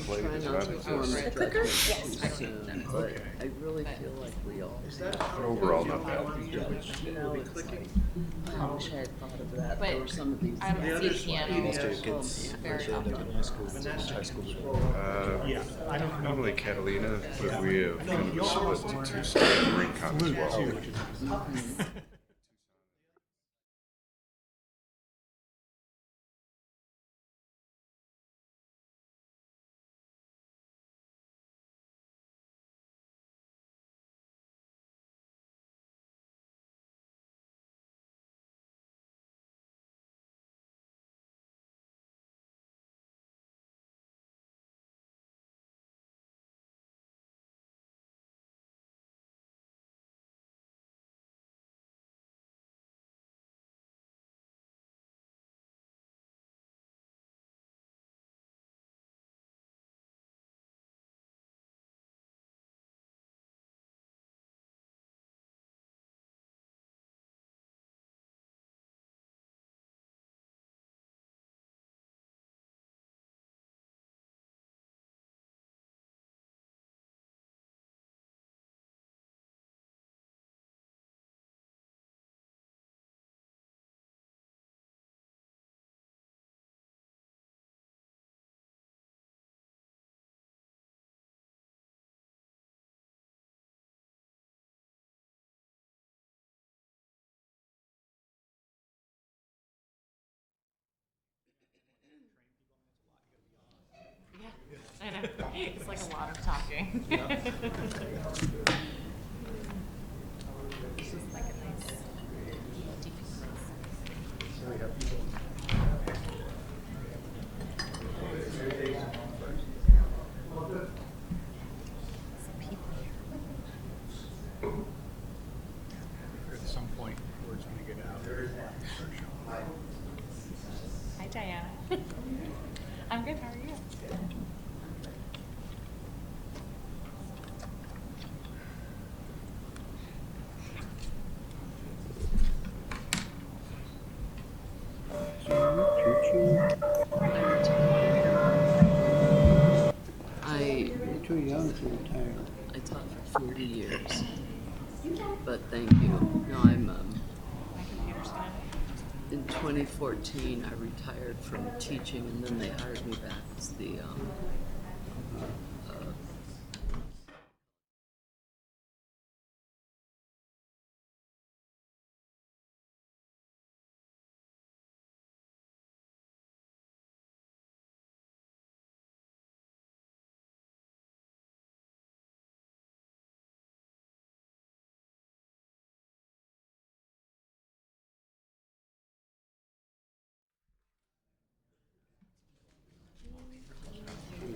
play try is not not to exist. form The clicker? judgments Yes. too soon, but I really feel like we all But overall, not bad. judge. You know, it's like, oh, I wish I had thought of that. But There were some of these. I don't things. see piano. Most of your kids Very show like often. in high school, high school. Normally Catalina, but we have kind of split to TUSD and Rincon as well. I know. It's like a lot of talking. This is like a nice deep some people here. At some point, word's gonna get out. Hi, Diana. I'm good. How are you? You're too young to retire. I taught for 40 years, but thank you. No, I'm, My computer's gonna. in 2014, I retired from teaching, and then they hired me back as the,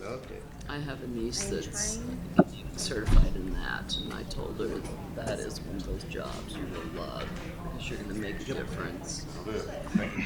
Loved it. I have a niece that's certified in that, and I told her that is one of those jobs you will love because you're going to make a difference. Thank you.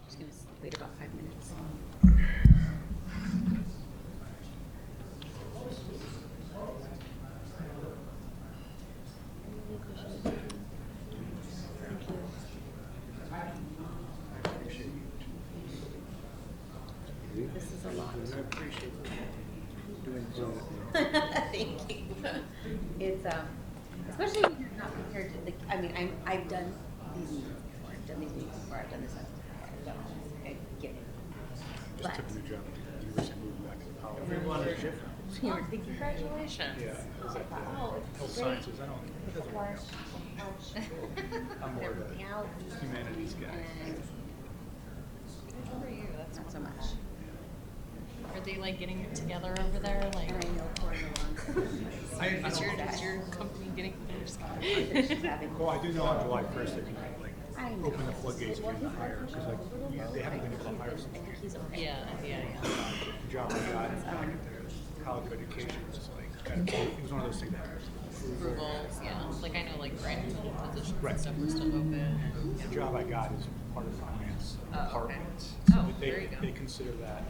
Just gonna wait about 5 minutes. This is a lot. I appreciate Thank you. It's especially when you're not prepared to. Like, I mean, I've done these meetings before. I've done these meetings before. I've done this before. So I get it. Just But took a new job. You recently moved back to the college. Everyone is different. Congratulations. Yeah. Is it, Oh, health it's great. sciences? I don't. It doesn't work out. I'm more of a everything else. humanities guy. And Good for you, that's not so wonderful. much. Are they like getting together over there, like? And I know for the long. Is your company getting, I'm just She's kidding. having. Well, I do know on July 1st, they're gonna like I know. open the floodgates for you to hire, because like, they haven't been able to hire I someone. think he's okay. Yeah. The job I got, college education was like, kind of, it was one of those things that Approvals, yeah, like I know like grant positions Right. and stuff are still open and. the job I got is part of finance Oh, okay. department. Oh, So there you go. they consider that,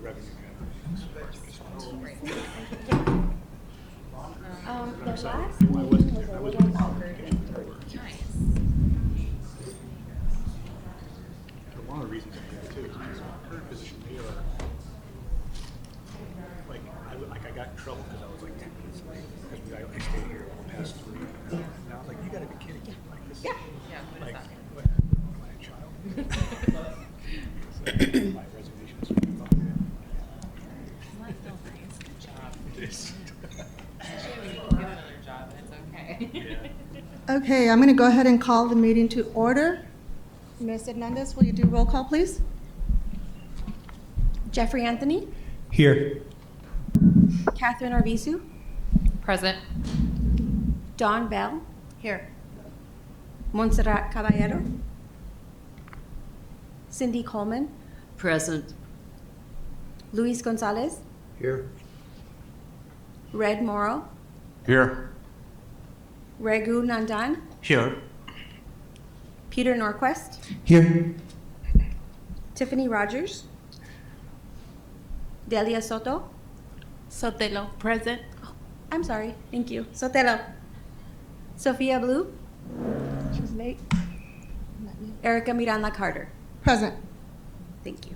revenue generating. So Great. The last I meeting wasn't was there. a I was little in college awkward. education before. Nice. But one of the reasons I'm here too is because my current position, they are, like I got in trouble because I was like 10 minutes late because I stayed here past 3. And I was like, you gotta be kidding me. Like this, Yeah. Yeah, what is like, that? what, am I a child? So, my resignation is from the That's still nice, good job. It is. Especially when you can get another job and it's okay. Yeah. Okay, I'm going to go ahead and call the meeting to order. Ms. Hernandez, will you do roll call, please? Jeffrey Anthony, Here. Catherine Arvizu, Present. Dawn Bell. Here. Montserrat Caballero. Cindy Coleman, Present. Luis Gonzalez, Here. Red Morrow, Here. Raghu Nandan, Here. Peter Norquist, Here. Tiffany Rogers, Delia Soto. Sotelo, present. I'm sorry, thank you. Sotelo. Sophia Blue, She's late. Erica Miranda Carter. Present. Thank you.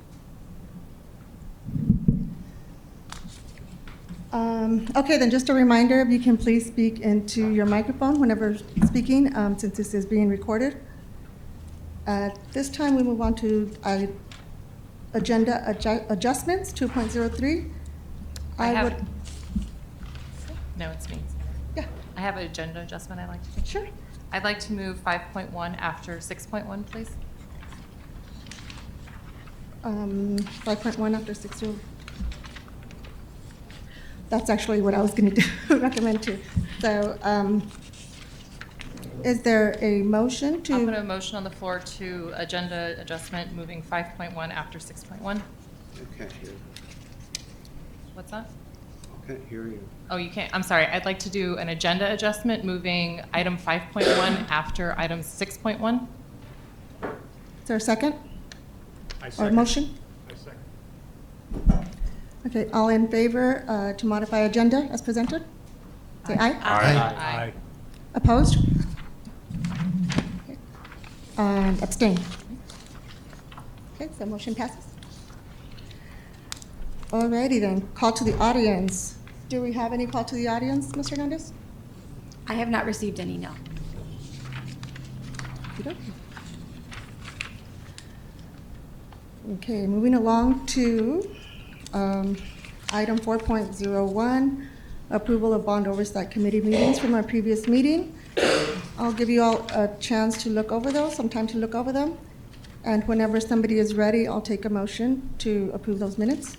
Okay, then just a reminder, if you can please speak into your microphone whenever speaking, since this is being recorded. At this time, we move on to agenda adjustments, 2.03. No, it's me. Yeah, I have an agenda adjustment I'd like to make. sure. I'd like to move 5.1 after 6.1, please. 5.1 after 6. That's actually what I was going to recommend too. So, is there a motion to? I'll put a motion on the floor to agenda adjustment, moving 5.1 after 6.1. I can't hear. What's that? I can't hear you. Oh, you can't, I'm sorry. I'd like to do an agenda adjustment, moving item 5.1 after item 6.1. Is there a second? I Or second. motion? I second. Okay, all in favor to modify agenda as presented? Say aye. Aye. Opposed? And abstain. Okay, so motion passes. Alrighty then, call to the audience. Do we have any call to the audience, Mr. Hernandez? I have not received any, no. Okey-dokey. Okay, moving along to item 4.01, approval of bond oversight committee meetings from our previous meeting. I'll give you all a chance to look over those, some time to look over them. And whenever somebody is ready, I'll take a motion to approve those minutes.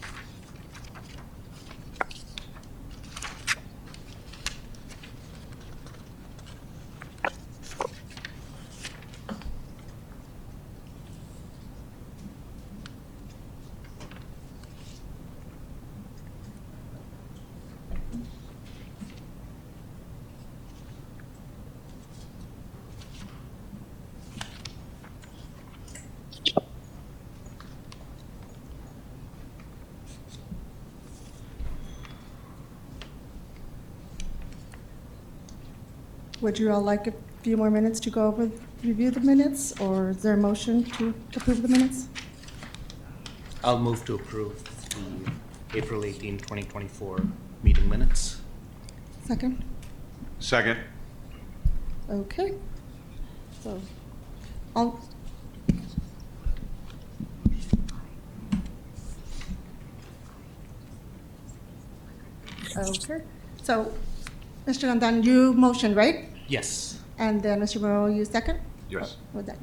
Would you all like a few more minutes to go over, review the minutes, or is there a motion to approve the minutes? I'll move to approve the April 18, 2024 meeting minutes. Second? Second. Okay. So, all. Okay, so, Mr. Nandan, you motioned, right? Yes. And then Mr. Morrow, you second? Yes. With that,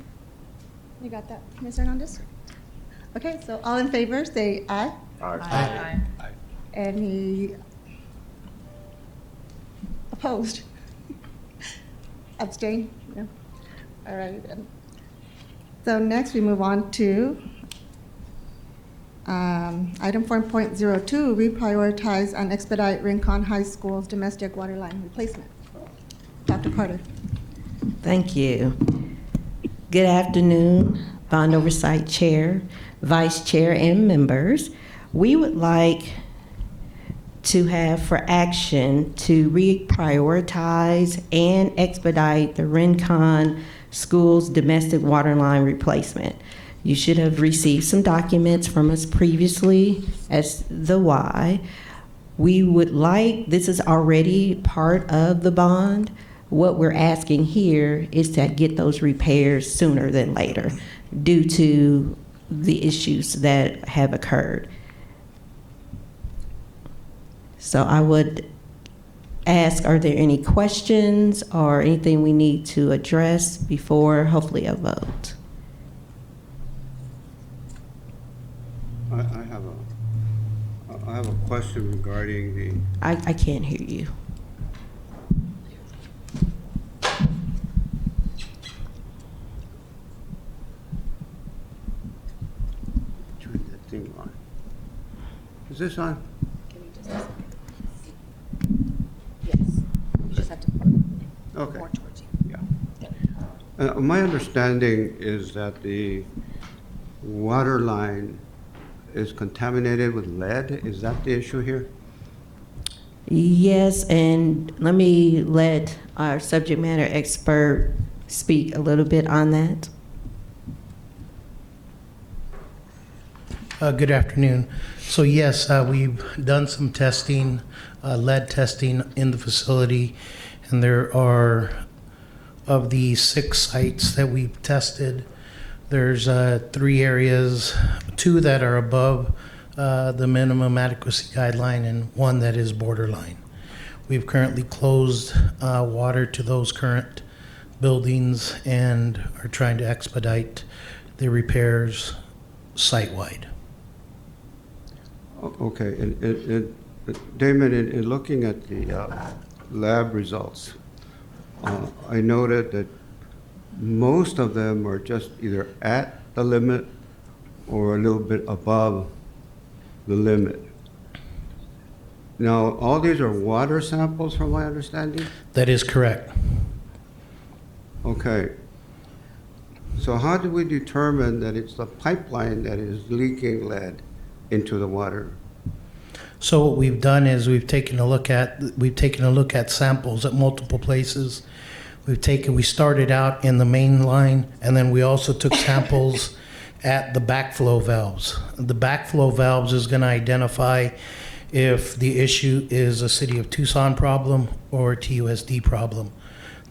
you got that, Ms. Hernandez? Okay, so all in favor, say aye. Aye. Any opposed? Abstain? No? All right. Then. So next, we move on to item 4.02, reprioritize and expedite Rincon High School's domestic water line replacement. Dr. Carter. Thank you. Good afternoon, Bond Oversight Chair, Vice Chair, and members. We would like to have for action to reprioritize and expedite the Rincon School's domestic water line replacement. You should have received some documents from us previously as the why. We would like, this is already part of the bond. What we're asking here is to get those repairs sooner than later due to the issues that have occurred. So I would ask, are there any questions or anything we need to address before hopefully a vote? I have a question regarding the, I can't hear you. turn that thing on. Is this on? Can you just a second? Yes. You just have to put Okay. more towards you. Yeah. My understanding is that the water line is contaminated with lead. Is that the issue here? Yes, and let me let our subject matter expert speak a little bit on that. Good afternoon. So yes, we've done some testing, lead testing in the facility, and there are, of the 6 sites that we've tested, there's 3 areas, 2 that are above the minimum adequacy guideline and 1 that is borderline. We've currently closed water to those current buildings and are trying to expedite the repairs site-wide. Okay, and Damon, in looking at the lab results, I noted that most of them are just either at the limit or a little bit above the limit. Now, all these are water samples from my understanding? That is correct. Okay. So how do we determine that it's the pipeline that is leaking lead into the water? So what we've done is we've taken a look at samples at multiple places. We started out in the main line, and then we also took samples at the backflow valves. The backflow valves is going to identify if the issue is a City of Tucson problem or a TUSD problem.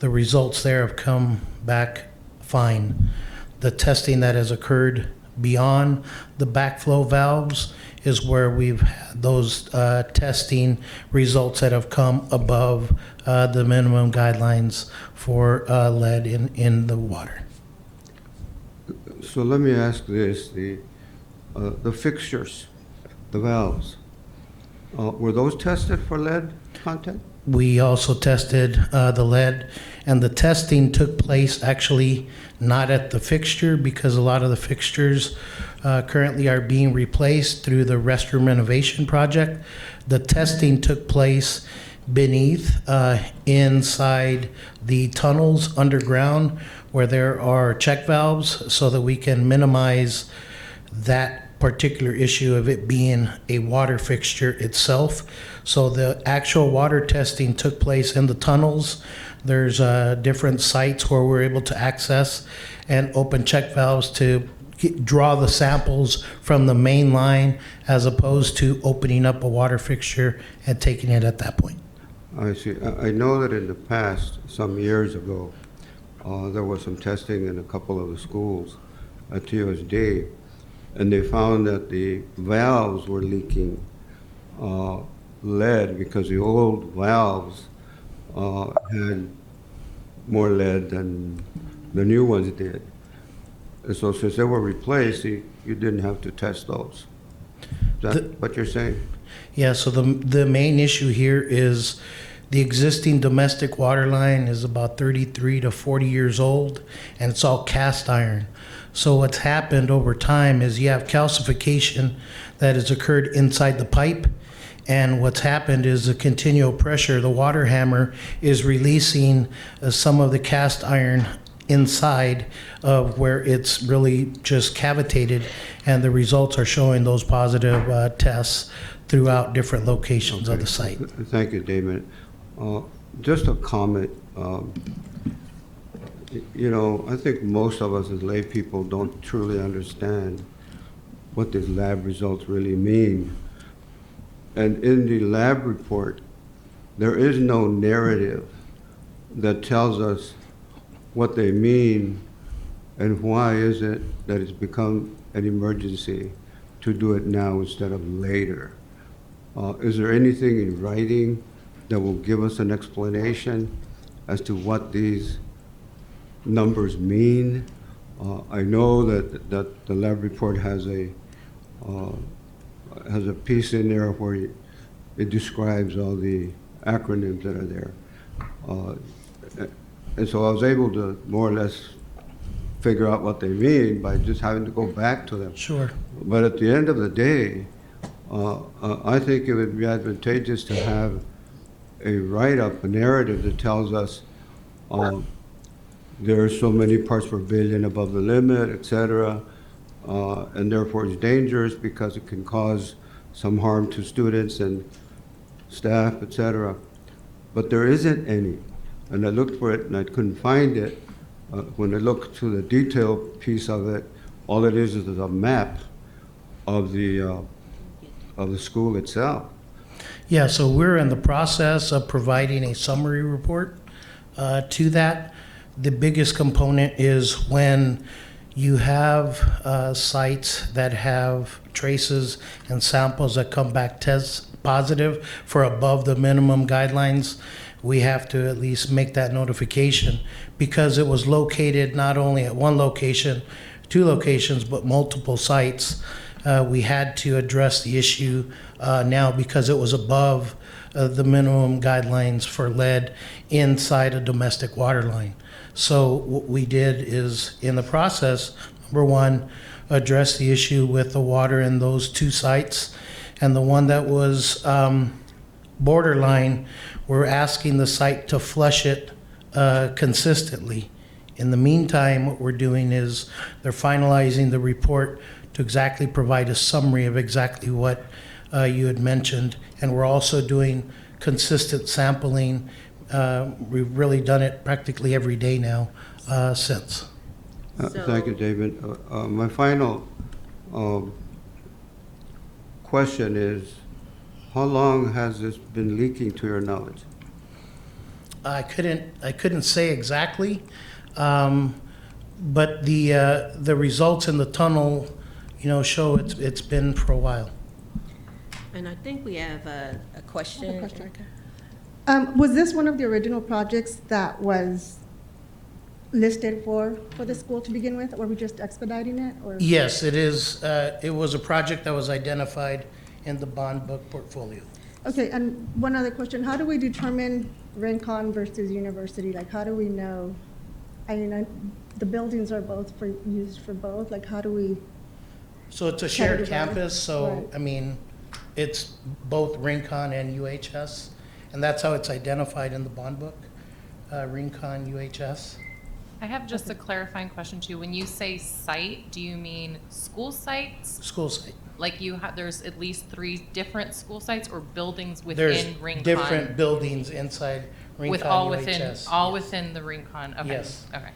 The results there have come back fine. The testing that has occurred beyond the backflow valves is where we've had those testing results that have come above the minimum guidelines for lead in the water. So let me ask this, the fixtures, the valves, were those tested for lead content? We also tested the lead, and the testing took place actually not at the fixture because a lot of the fixtures currently are being replaced through the restroom renovation project. The testing took place beneath, inside the tunnels underground where there are check valves so that we can minimize that particular issue of it being a water fixture itself. So the actual water testing took place in the tunnels. There's different sites where we're able to access and open check valves to draw the samples from the main line as opposed to opening up a water fixture and taking it at that point. I see. I know that in the past, some years ago, there was some testing in a couple of the schools at TUSD, and they found that the valves were leaking lead because the old valves had more lead than the new ones did. And so since they were replaced, you didn't have to test those. Is that what you're saying? Yeah, so the main issue here is the existing domestic water line is about 33 to 40 years old, and it's all cast iron. So what's happened over time is you have calcification that has occurred inside the pipe, and what's happened is the continual pressure, the water hammer is releasing some of the cast iron inside of where it's really just cavitated, and the results are showing those positive tests throughout different locations of the site. Thank you, David. Just a comment. You know, I think most of us as lay people don't truly understand what these lab results really mean. And in the lab report, there is no narrative that tells us what they mean and why is it that it's become an emergency to do it now instead of later. Is there anything in writing that will give us an explanation as to what these numbers mean? I know that the lab report has a piece in there where it describes all the acronyms that are there. And so I was able to more or less figure out what they mean by just having to go back to them. Sure. But at the end of the day, I think it would be advantageous to have a write-up, a narrative that tells us there are so many parts per billion above the limit, et cetera, and therefore it's dangerous because it can cause some harm to students and staff, et cetera. But there isn't any. And I looked for it and I couldn't find it. When I looked to the detailed piece of it, all it is a map of the school itself. Yeah, so we're in the process of providing a summary report to that. The biggest component is when you have sites that have traces and samples that come back test positive for above the minimum guidelines, we have to at least make that notification because it was located not only at one location, 2 locations, but multiple sites. We had to address the issue now because it was above the minimum guidelines for lead inside a domestic water line. So what we did is, in the process, number one, address the issue with the water in those 2 sites. And the one that was borderline, we're asking the site to flush it consistently. In the meantime, what we're doing is they're finalizing the report to exactly provide a summary of exactly what you had mentioned. And we're also doing consistent sampling. We've really done it practically every day now since. Thank you, David. My final question is, how long has this been leaking to your knowledge? I couldn't say exactly, but the results in the tunnel, show it's been for a while. And I think we have a question. Was this one of the original projects that was listed for the school to begin with? Or were we just expediting it? Or? Yes, it is. It was a project that was identified in the bond book portfolio. Okay, and one other question. How do we determine Rincon versus university? Like, how do we know? I mean, the buildings are both used for both. Like, how do we? So it's a shared divide? campus, so, Right. I mean, it's both Rincon and UHS, and that's how it's identified in the bond book, Rincon, UHS. I have just a clarifying question too. When you say site, do you mean school sites? School site. Like there's at least 3 different school sites or buildings There's within Rincon? different buildings inside Rincon, With all UHS. within the Rincon, okay. Yes. Okay.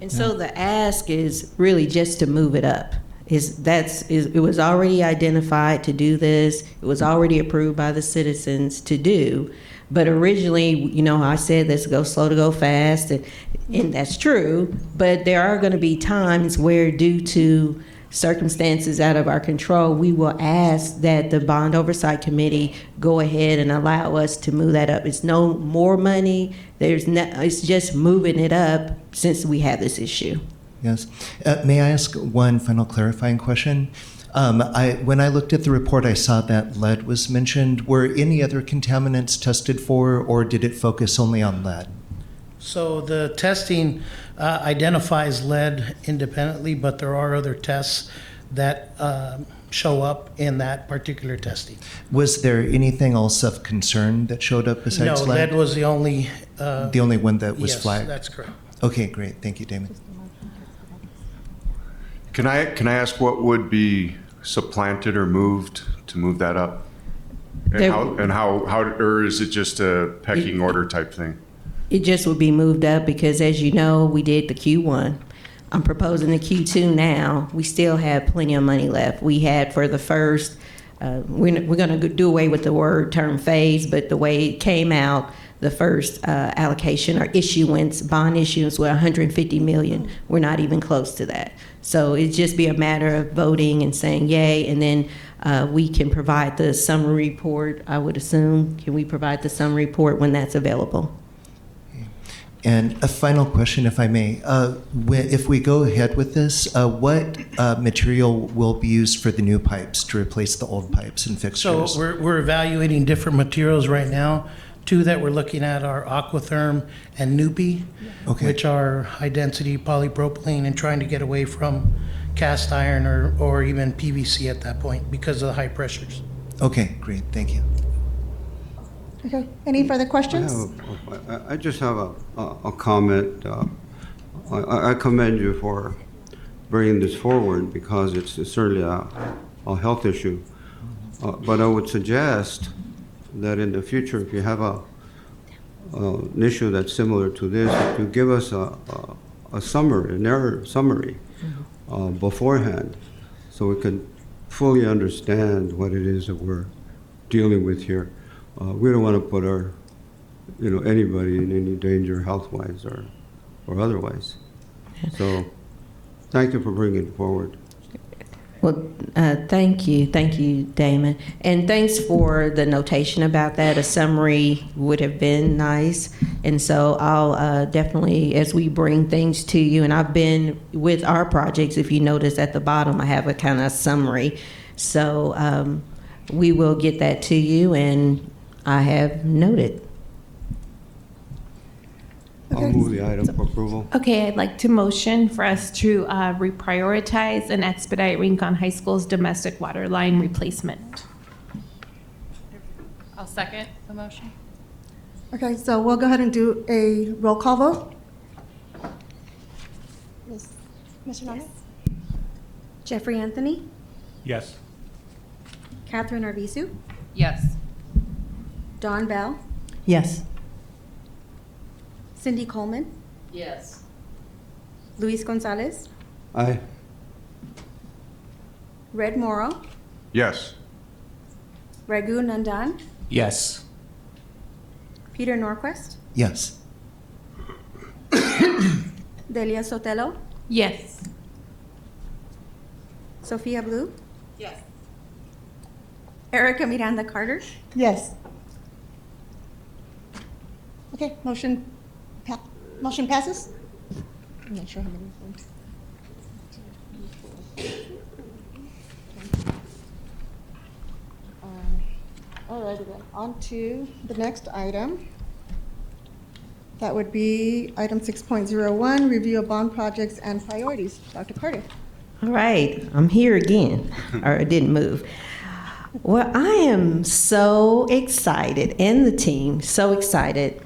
And so the ask is really just to move it up. It was already identified to do this. It was already approved by the citizens to do. But originally, I said let's go slow to go fast, and that's true. But there are going to be times where, due to circumstances out of our control, we will ask that the Bond Oversight Committee go ahead and allow us to move that up. It's no more money. It's just moving it up since we have this issue. Yes. May I ask one final clarifying question? When I looked at the report, I saw that lead was mentioned. Were any other contaminants tested for, or did it focus only on lead? So the testing identifies lead independently, but there are other tests that show up in that particular testing. Was there anything else of concern that showed up besides No, lead? lead was the only. The only one that was flagged? Yes, that's correct. Okay, great. Thank you, Damon. Can I ask what would be supplanted or moved to move that up? And how or is it just a pecking order type thing? It just would be moved up because, as you know, we did the Q1. I'm proposing the Q2 now. We still have plenty of money left. We had for the first, we're going to do away with the word term phase, but the way it came out, the first allocation or issuance, bond issuance, were $150 million. We're not even close to that. So it'd just be a matter of voting and saying yay, and then we can provide the summary report, I would assume. Can we provide the summary report when that's available? And a final question, if I may. If we go ahead with this, what material will be used for the new pipes to replace the old pipes and fixtures? So we're evaluating different materials right now. Two that we're looking at are Aquatherm and Nupi, Okay. which are high-density polypropylene, and trying to get away from cast iron or even PVC at that point because of the high pressures. Okay, great. Thank you. Okay, any further questions? I just have a comment. I commend you for bringing this forward because it's certainly a health issue. But I would suggest that in the future, if you have an issue that's similar to this, if you give us a summary, an error summary beforehand, so we can fully understand what it is that we're dealing with here. We don't want to put anybody in any danger health-wise or otherwise. So, thank you for bringing it forward. Well, thank you, Damon. And thanks for the notation about that. A summary would have been nice. And so I'll definitely, as we bring things to you, and I've been with our projects, if you notice at the bottom, I have a kind of summary. So we will get that to you, and I have noted. I'll move the item for approval. Okay, I'd like to motion for us to reprioritize and expedite Rincon High School's domestic water line replacement. I'll second the motion. Okay, so we'll go ahead and do a roll call vote. Mr. Nunez? Jeffrey Anthony, Yes. Catherine Arvizu, Yes. Dawn Bell, Yes. Cindy Coleman, Yes. Luis Gonzalez, Aye. Red Moro, Yes. Raghu Nandan, Yes. Peter Norquist, Yes. Delia Sotelo, Yes. Sophia Blue, Yes. Erica Miranda Carter, Yes. Okay, motion passes? I'm not sure how many votes. All right, then, on to the next item. That would be item 6.01, review of bond projects and priorities. Dr. Carter. All right, I'm here again, or I didn't move. Well, I am so excited, and the team, so excited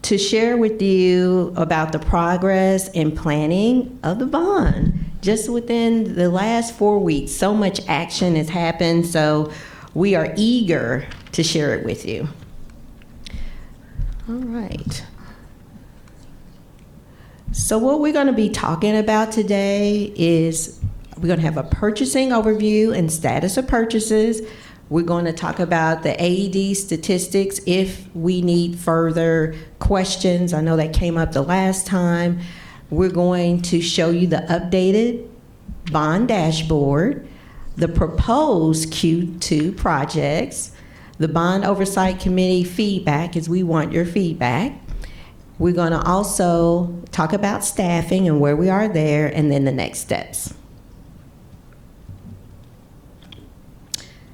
to share with you about the progress and planning of the bond. Just within the last 4 weeks, so much action has happened, so we are eager to share it with you. All right. So what we're going to be talking about today is we're going to have a purchasing overview and status of purchases. We're going to talk about the AED statistics if we need further questions. I know that came up the last time. We're going to show you the updated bond dashboard, the proposed Q2 projects, the bond oversight committee feedback, as we want your feedback. We're going to also talk about staffing and where we are there, and then the next steps.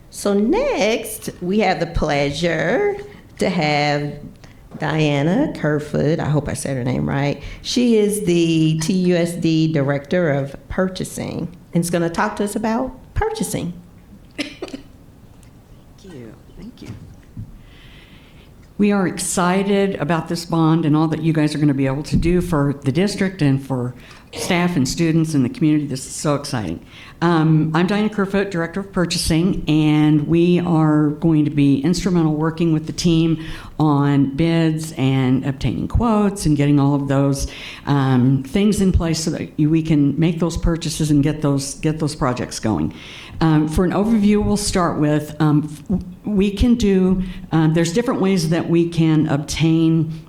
So next, we have the pleasure to have Diana Kerfoot. I hope I said her name right. She is the TUSD Director of Purchasing, and is going to talk to us about purchasing. Thank you. We are excited about this bond and all that you guys are going to be able to do for the district and for staff and students and the community. This is so exciting. I'm Diana Kerfoot, Director of Purchasing, and we are going to be instrumental working with the team on bids and obtaining quotes and getting all of those things in place so that we can make those purchases and get those projects going. For an overview, we'll start with we can do, there's different ways that we can obtain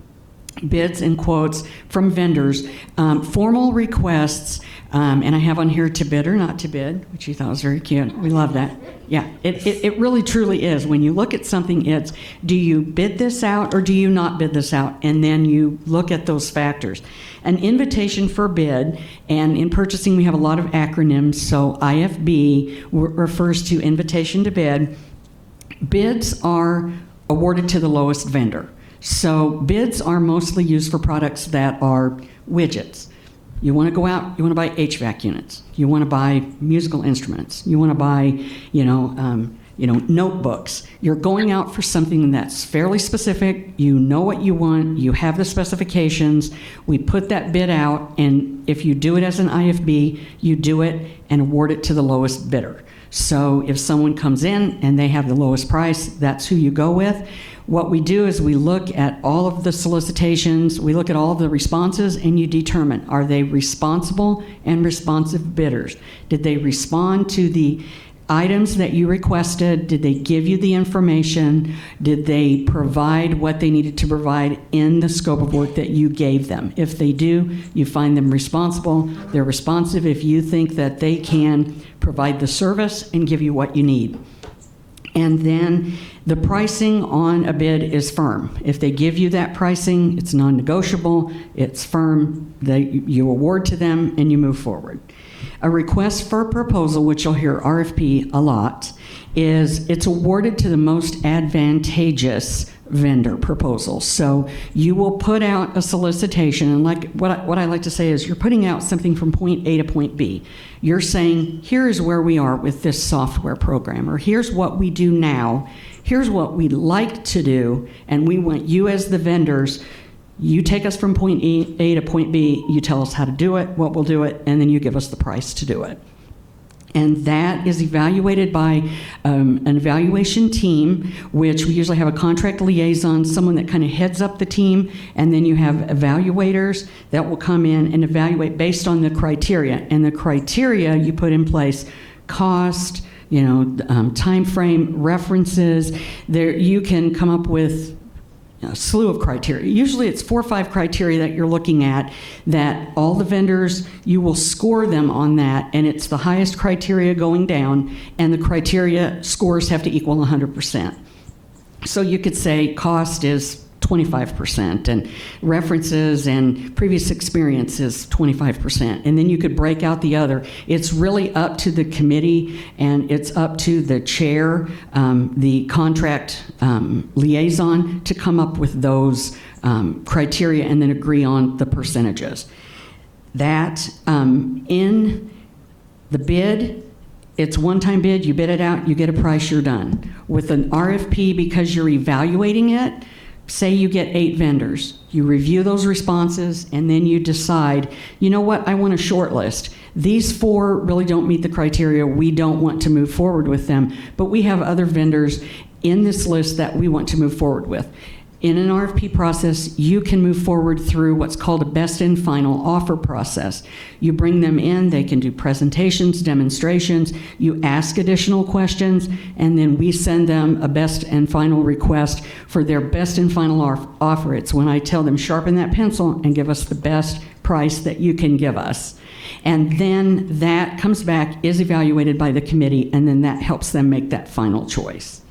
bids and quotes from vendors. Formal requests, and I have on here to bid or not to bid, which you thought was very cute. We love that. Yeah, it really truly is. When you look at something, it's do you bid this out or do you not bid this out? And then you look at those factors. An invitation for bid, and in purchasing we have a lot of acronyms, so IFB refers to invitation to bid. Bids are awarded to the lowest vendor. So bids are mostly used for products that are widgets. You want to go out, you want to buy HVAC units, you want to buy musical instruments, you want to buy, notebooks. You're going out for something that's fairly specific. You know what you want. You have the specifications. We put that bid out, and if you do it as an IFB, you do it and award it to the lowest bidder. So if someone comes in and they have the lowest price, that's who you go with. What we do is we look at all of the solicitations, we look at all of the responses, and you determine, are they responsible and responsive bidders? Did they respond to the items that you requested? Did they give you the information? Did they provide what they needed to provide in the scope of work that you gave them? If they do, you find them responsible. They're responsive if you think that they can provide the service and give you what you need. And then the pricing on a bid is firm. If they give you that pricing, it's non-negotiable, it's firm, you award to them and you move forward. A request for proposal, which you'll hear RFP a lot, is it's awarded to the most advantageous vendor proposal. So you will put out a solicitation, and like what I like to say is you're putting out something from point A to point B. You're saying, here's where we are with this software program, or here's what we do now, here's what we'd like to do, and we want you as the vendors, you take us from point A to point B, you tell us how to do it, what we'll do it, and then you give us the price to do it. And that is evaluated by an evaluation team, which we usually have a contract liaison, someone that kind of heads up the team, and then you have evaluators that will come in and evaluate based on the criteria. And the criteria you put in place, cost, time frame, references, there you can come up with a slew of criteria. Usually it's 4 or 5 criteria that you're looking at, that all the vendors, you will score them on that, and it's the highest criteria going down, and the criteria scores have to equal 100%. So you could say cost is 25%, and references and previous experience is 25%, and then you could break out the other. It's really up to the committee, and it's up to the chair, the contract liaison, to come up with those criteria and then agree on the percentages. That in the bid, it's one-time bid, you bid it out, you get a price, you're done. With an RFP, because you're evaluating it, say you get 8 vendors, you review those responses, and then you decide, you know what, I want a short list. These 4 really don't meet the criteria, we don't want to move forward with them, but we have other vendors in this list that we want to move forward with. In an RFP process, you can move forward through what's called a best and final offer process. You bring them in, they can do presentations, demonstrations, you ask additional questions, and then we send them a best and final request for their best and final offer. It's when I tell them, sharpen that pencil and give us the best price that you can give us. And then that comes back, is evaluated by the committee, and then that helps them make that final choice.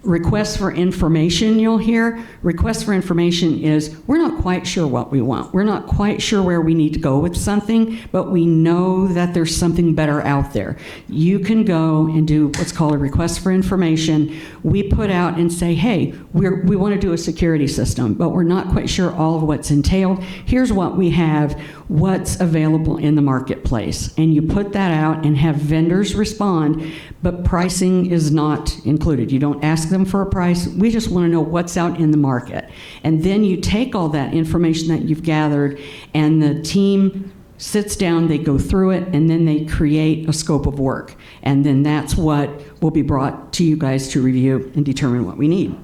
Requests for information, you'll hear. Requests for information is, we're not quite sure what we want. We're not quite sure where we need to go with something, but we know that there's something better out there. You can go and do what's called a request for information. We put out and say, hey, we want to do a security system, but we're not quite sure all of what's entailed. Here's what we have, what's available in the marketplace. And you put that out and have vendors respond, but pricing is not included. You don't ask them for a price. We just want to know what's out in the market. And then you take all that information that you've gathered, and the team sits down, they go through it, and then they create a scope of work. And then that's what will be brought to you guys to review and determine what we need.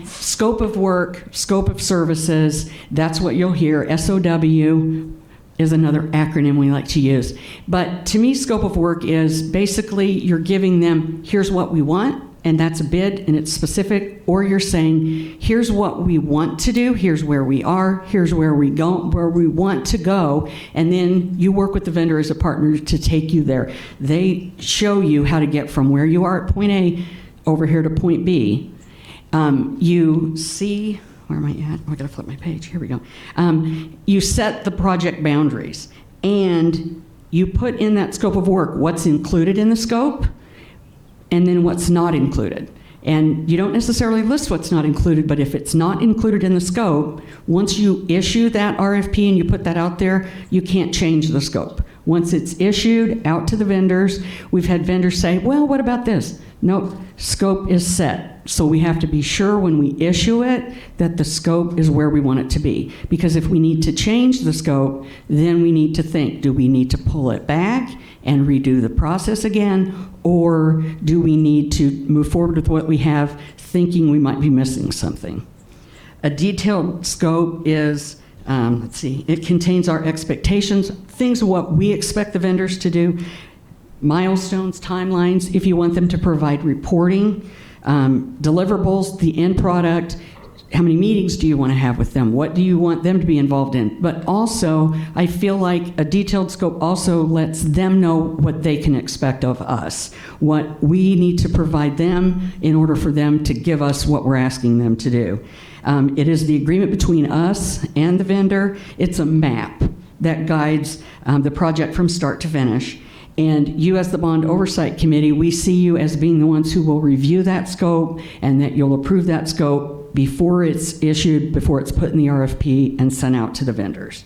Scope of work, scope of services, that's what you'll hear. SOW is another acronym we like to use. But to me, scope of work is basically you're giving them, here's what we want, and that's a bid and it's specific, or you're saying, here's what we want to do, here's where we are, here's where we want to go, and then you work with the vendor as a partner to take you there. They show you how to get from where you are at point A over here to point B. You see, where am I at? Oh, I gotta flip my page, here we go. You set the project boundaries, and you put in that scope of work what's included in the scope, and then what's not included. And you don't necessarily list what's not included, but if it's not included in the scope, once you issue that RFP and you put that out there, you can't change the scope. Once it's issued out to the vendors, we've had vendors say, well, what about this? Nope, scope is set. So we have to be sure when we issue it that the scope is where we want it to be. Because if we need to change the scope, then we need to think, do we need to pull it back and redo the process again? Or do we need to move forward with what we have, thinking we might be missing something? A detailed scope is, it contains our expectations, things of what we expect the vendors to do, milestones, timelines, if you want them to provide reporting, deliverables, the end product, how many meetings do you want to have with them? What do you want them to be involved in? But also, I feel like a detailed scope also lets them know what they can expect of us, what we need to provide them in order for them to give us what we're asking them to do. It is the agreement between us and the vendor. It's a map that guides the project from start to finish. And you as the Bond Oversight Committee, we see you as being the ones who will review that scope and that you'll approve that scope before it's issued, before it's put in the RFP and sent out to the vendors.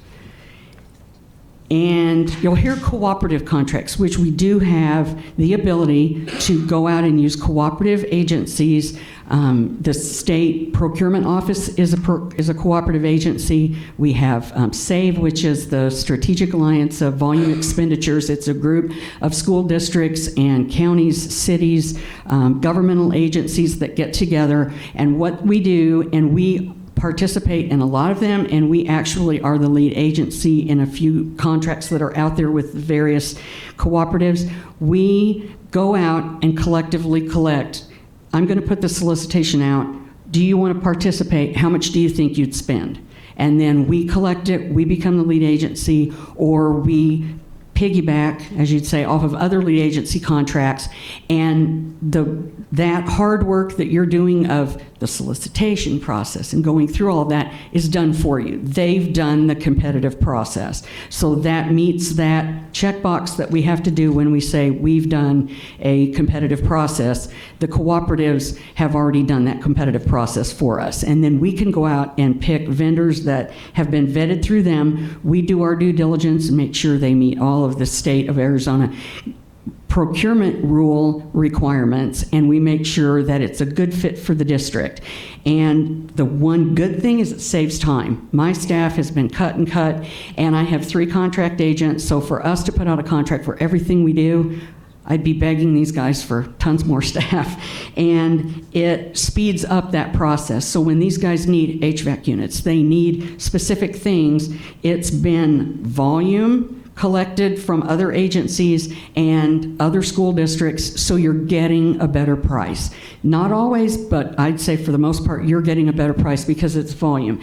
And you'll hear cooperative contracts, which we do have the ability to go out and use cooperative agencies. The state procurement office is a cooperative agency. We have SAVE, which is the Strategic Alliance of Volume Expenditures. It's a group of school districts and counties, cities, governmental agencies that get together. And what we do, and we participate in a lot of them, and we actually are the lead agency in a few contracts that are out there with various cooperatives. We go out and collectively collect. I'm going to put the solicitation out. Do you want to participate? How much do you think you'd spend? And then we collect it, we become the lead agency, or we piggyback, as you'd say, off of other lead agency contracts, and that hard work that you're doing of the solicitation process and going through all of that is done for you. They've done the competitive process. So that meets that checkbox that we have to do when we say we've done a competitive process. The cooperatives have already done that competitive process for us. And then we can go out and pick vendors that have been vetted through them. We do our due diligence and make sure they meet all of the state of Arizona procurement rule requirements, and we make sure that it's a good fit for the district. And the one good thing is it saves time. My staff has been cut, and I have 3 contract agents, so for us to put out a contract for everything we do, I'd be begging these guys for tons more staff. And it speeds up that process. So when these guys need HVAC units, they need specific things, it's been volume collected from other agencies and other school districts, so you're getting a better price. Not always, but I'd say for the most part, you're getting a better price because it's volume.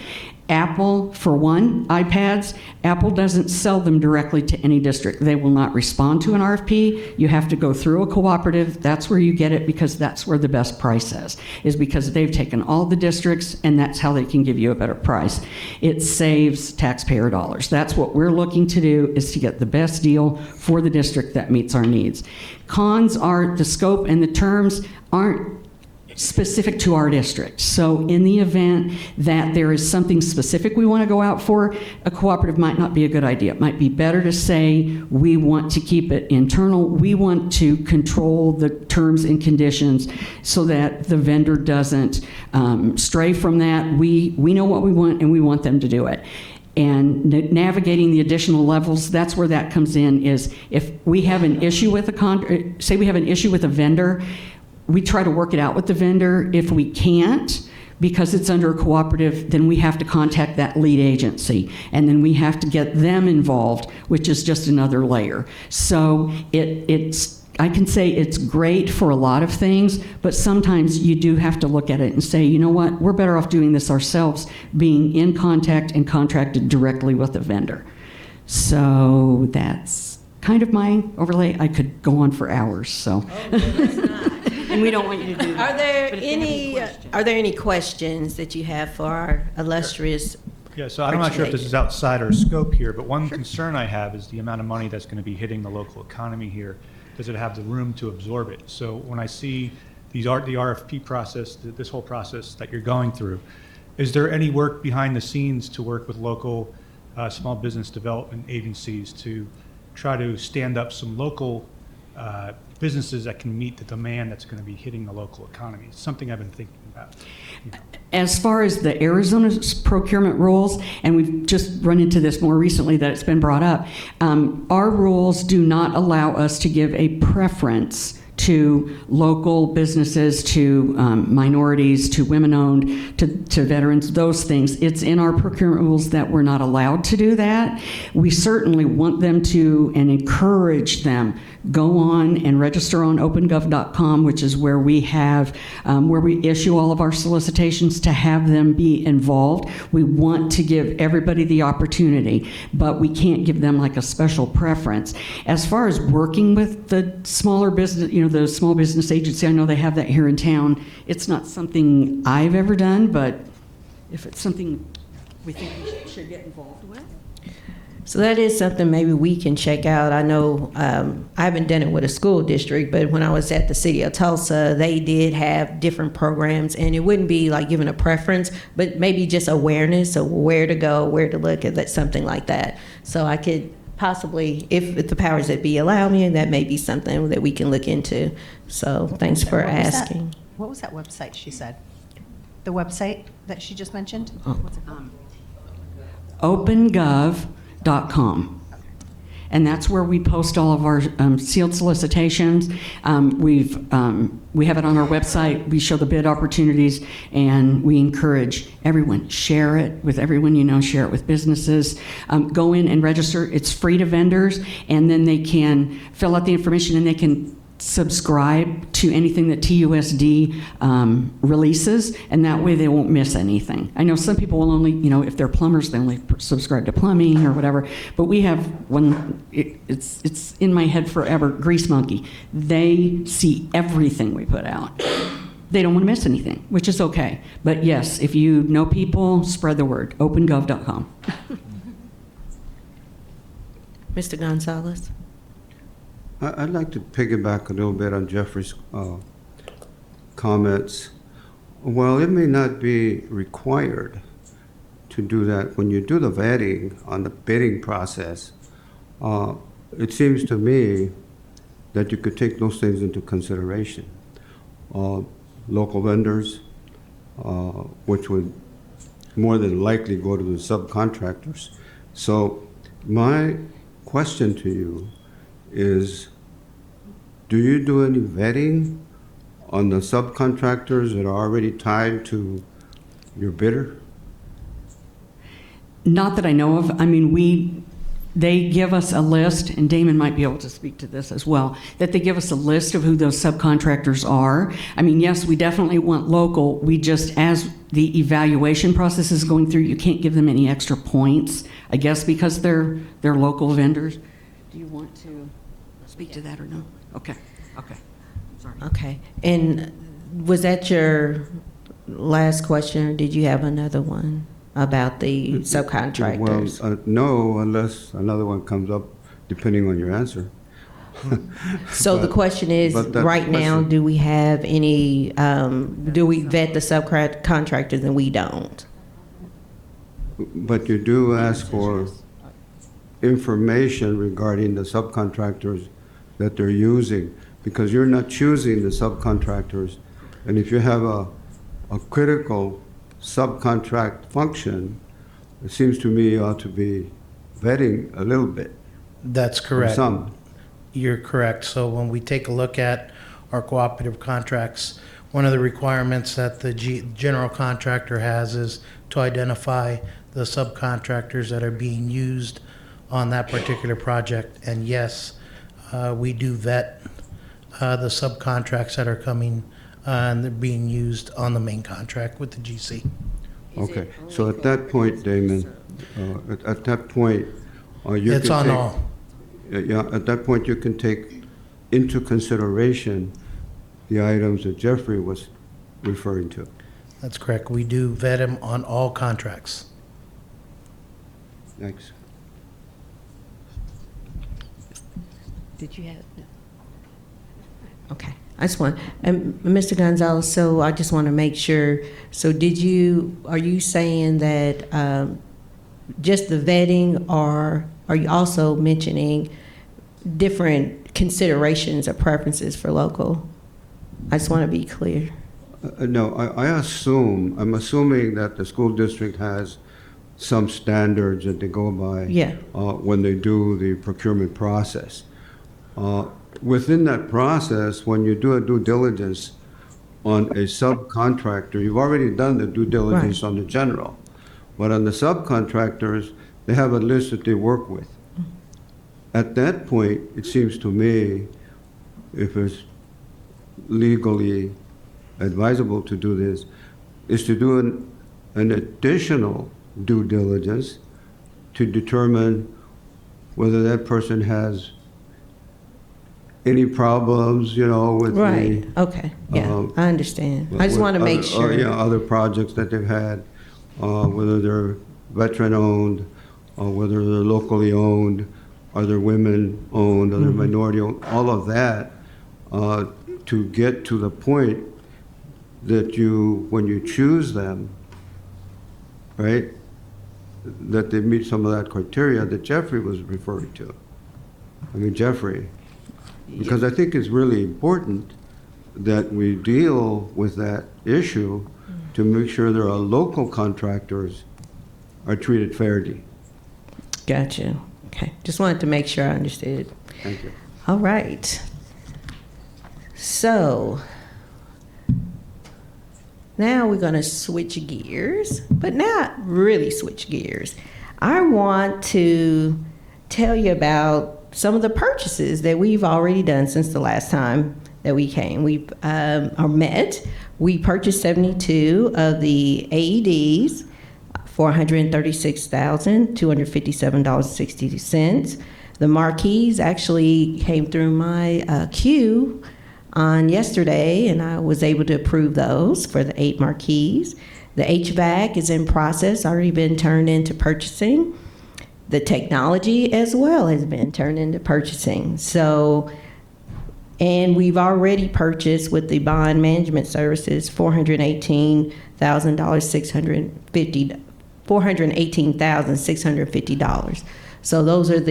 Apple, for one, iPads, Apple doesn't sell them directly to any district. They will not respond to an RFP. You have to go through a cooperative. That's where you get it, because that's where the best price is because they've taken all the districts, and that's how they can give you a better price. It saves taxpayer dollars. That's what we're looking to do, is to get the best deal for the district that meets our needs. Cons are the scope and the terms aren't specific to our district. So in the event that there is something specific we want to go out for, a cooperative might not be a good idea. It might be better to say, we want to keep it internal. We want to control the terms and conditions so that the vendor doesn't stray from that. We know what we want, and we want them to do it. And navigating the additional levels, that's where that comes in, is if we have an issue with say we have an issue with a vendor, we try to work it out with the vendor. If we can't, because it's under a cooperative, then we have to contact that lead agency, and then we have to get them involved, which is just another layer. So I can say it's great for a lot of things, but sometimes you do have to look at it and say, you know what, we're better off doing this ourselves, being in contact and contracted directly with the vendor. So that's kind of my overlay. I could go on for hours, so. And we don't want you to do that. Are there any questions that you have for our illustrious? Yeah, so I'm not sure if this is outside our scope here, but one concern I have is the amount of money that's going to be hitting the local economy here. Does it have the room to absorb it? So when I see the RFP process, this whole process that you're going through, is there any work behind the scenes to work with local small business development agencies to try to stand up some local businesses that can meet the demand that's going to be hitting the local economy? It's something I've been thinking about. As far as the Arizona's procurement rules, and we've just run into this more recently that it's been brought up, our rules do not allow us to give a preference to local businesses, to minorities, to women-owned, to veterans, those things. It's in our procurement rules that we're not allowed to do that. We certainly want them to and encourage them. Go on and register on opengov.com, which is where we have, where we issue all of our solicitations, to have them be involved. We want to give everybody the opportunity, but we can't give them like a special preference. As far as working with the smaller business, the small business agency, I know they have that here in town. It's not something I've ever done, but if it's something we think we should get involved with. So that is something maybe we can check out. I know I haven't done it with a school district, but when I was at the city of Tulsa, they did have different programs, and it wouldn't be like giving a preference, but maybe just awareness of where to go, where to look at, something like that. So I could possibly, if the powers that be allow me, that may be something that we can look into. So thanks for asking. What was that website she said? The website that she just mentioned? What's it called? opengov.com. And that's where we post all of our sealed solicitations. We have it on our website. We show the bid opportunities, and we encourage everyone, share it with everyone you know, share it with businesses. Go in and register. It's free to vendors, and then they can fill out the information, and they can subscribe to anything that TUSD releases, and that way they won't miss anything. I know some people will only, if they're plumbers, they only subscribe to plumbing or whatever, but we have one, it's in my head forever, Grease Monkey. They see everything we put out. They don't want to miss anything, which is okay. But yes, if you know people, spread the word, opengov.com. Mr. Gonzalez? I'd like to piggyback a little bit on Jeffrey's comments. Well, it may not be required to do that. When you do the vetting on the bidding process, it seems to me that you could take those things into consideration. Local vendors, which would more than likely go to the subcontractors. So my question to you is, do you do any vetting on the subcontractors that are already tied to your bidder? Not that I know of. I mean, they give us a list, and Damon might be able to speak to this as well, that they give us a list of who those subcontractors are. I mean, yes, we definitely want local. We just, as the evaluation process is going through, you can't give them any extra points, I guess, because they're local vendors. Do you want to speak to that or no? Okay, okay, sorry. Okay, and was that your last question, or did you have another one about the subcontractors? Well, no, unless another one comes up, depending on your answer. So the question is, right now, do we have any, do we vet the subcontractors and we don't? But you do ask for information regarding the subcontractors that they're using, because you're not choosing the subcontractors. And if you have a critical subcontract function, it seems to me you ought to be vetting a little bit. That's correct. Some. You're correct. So when we take a look at our cooperative contracts, one of the requirements that the general contractor has is to identify the subcontractors that are being used on that particular project. And yes, we do vet the subcontracts that are coming and they're being used on the main contract with the GC. Okay, so at that point, Damon, at that point, you It's can on take, all. Yeah, at that point, you can take into consideration the items that Jeffrey was referring to. That's correct. We do vet them on all contracts. Thanks. Did you have? Okay, I just want, Mr. Gonzalez, so I just want to make sure, so are you saying that just the vetting, or are you also mentioning different considerations or preferences for local? I just want to be clear. No, I'm assuming that the school district has some standards that they go by when they do the procurement process. Within that process, when you do a due diligence on a subcontractor, you've already done the due diligence on the general. But on the subcontractors, they have a list that they work with. At that point, it seems to me, if it's legally advisable to do this, is to do an additional due diligence to determine whether that person has any problems, with Okay, yeah, I understand. I just want to make sure. Other projects that they've had, whether they're veteran-owned, or whether they're locally owned, are they women-owned, are they minority-owned, all of that, to get to the point that when you choose them, right, that they meet some of that criteria that Jeffrey was referring to. Jeffrey. Because I think it's really important that we deal with that issue to make sure that our local contractors are treated fairly. Gotcha. Okay. Just wanted to make sure I understood. Thank you. All right. So now we're going to switch gears, but not really switch gears. I want to tell you about some of the purchases that we've already done since the last time that we came. We met. We purchased 72 of the AEDs for $136,257.62. The marquees actually came through my queue on yesterday, and I was able to approve those for the 8 marquees. The HVAC is in process, already been turned into purchasing. The technology as well has been turned into purchasing. So, and we've already purchased with the bond management services $418,650. So those are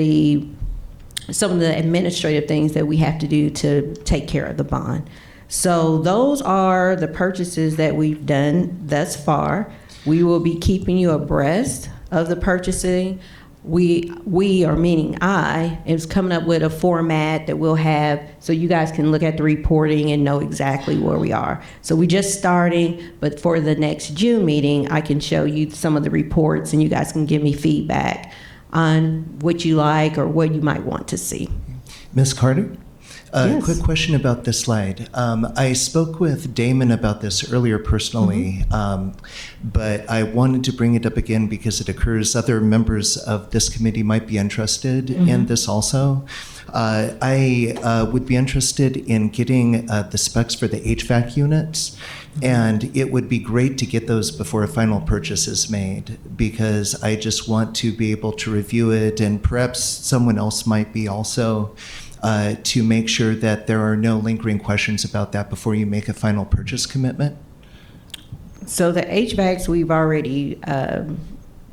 some of the administrative things that we have to do to take care of the bond. So those are the purchases that we've done thus far. We will be keeping you abreast of the purchasing. We are meaning I, is coming up with a format that we'll have so you guys can look at the reporting and know exactly where we are. So we're just starting, but for the next June meeting, I can show you some of the reports and you guys can give me feedback on what you like or what you might want to see. Ms. Carter? Yes. Quick question about this slide. I spoke with Damon about this earlier personally, but I wanted to bring it up again because it occurs other members of this committee might be interested in this also. I would be interested in getting the specs for the HVAC units, and it would be great to get those before a final purchase is made because I just want to be able to review it, and perhaps someone else might be also, to make sure that there are no lingering questions about that before you make a final purchase commitment. So the HVACs we've already,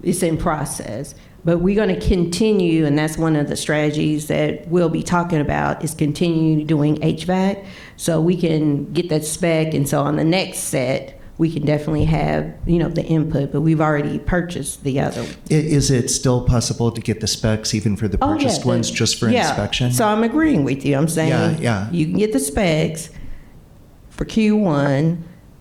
it's in process, but we're going to continue, and that's one of the strategies that we'll be talking about is continue doing HVAC so we can get that spec, and so on the next set, we can definitely have, the input, but we've already purchased the other. Is it still possible to get the specs even for the purchased ones just for inspection? So I'm agreeing with you. I'm saying Yeah. you can get the specs for Q1.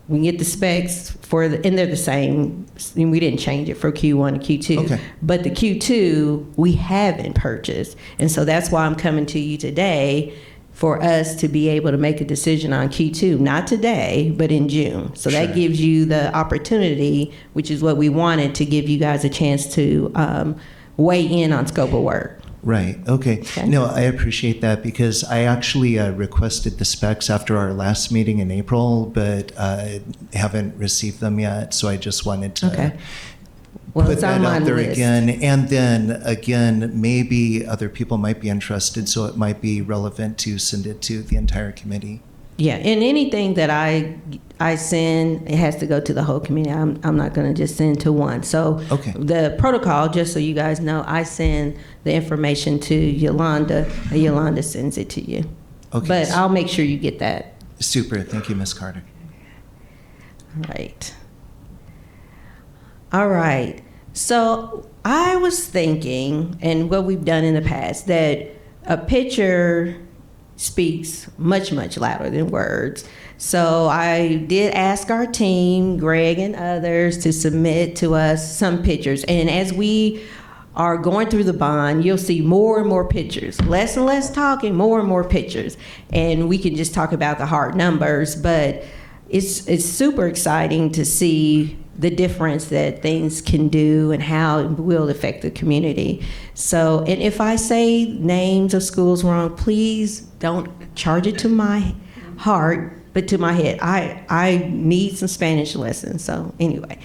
We can get the specs and they're the same. We didn't change it for Q1 and Q2. Okay. But the Q2, we haven't purchased. And so that's why I'm coming to you today for us to be able to make a decision on Q2, not today, but in June. So that gives you the opportunity, which is what we wanted, to give you guys a chance to weigh in on scope of work. Right, okay. No, I appreciate that because I actually requested the specs after our last meeting in April, but haven't received them yet, so I just wanted to put that out there again. And then again, maybe other people might be interested, so it might be relevant to send it to the entire committee. Yeah, and anything that I send, it has to go to the whole committee. I'm not going to just send to one. So the protocol, just so you guys know, I send the information to Yolanda, and Yolanda sends it to you. Okay. But I'll make sure you get that. Super, thank you, Ms. Carter. All right. So I was thinking, and what we've done in the past, that a picture speaks much, much louder than words. So I did ask our team, Greg and others, to submit to us some pictures. And as we are going through the bond, you'll see more and more pictures, less and less talking, more and more pictures. And we can just talk about the hard numbers, but it's super exciting to see the difference that things can do and how it will affect the community. So, and if I say names of schools wrong, please don't charge it to my heart, but to my head. I need some Spanish lessons, so anyway.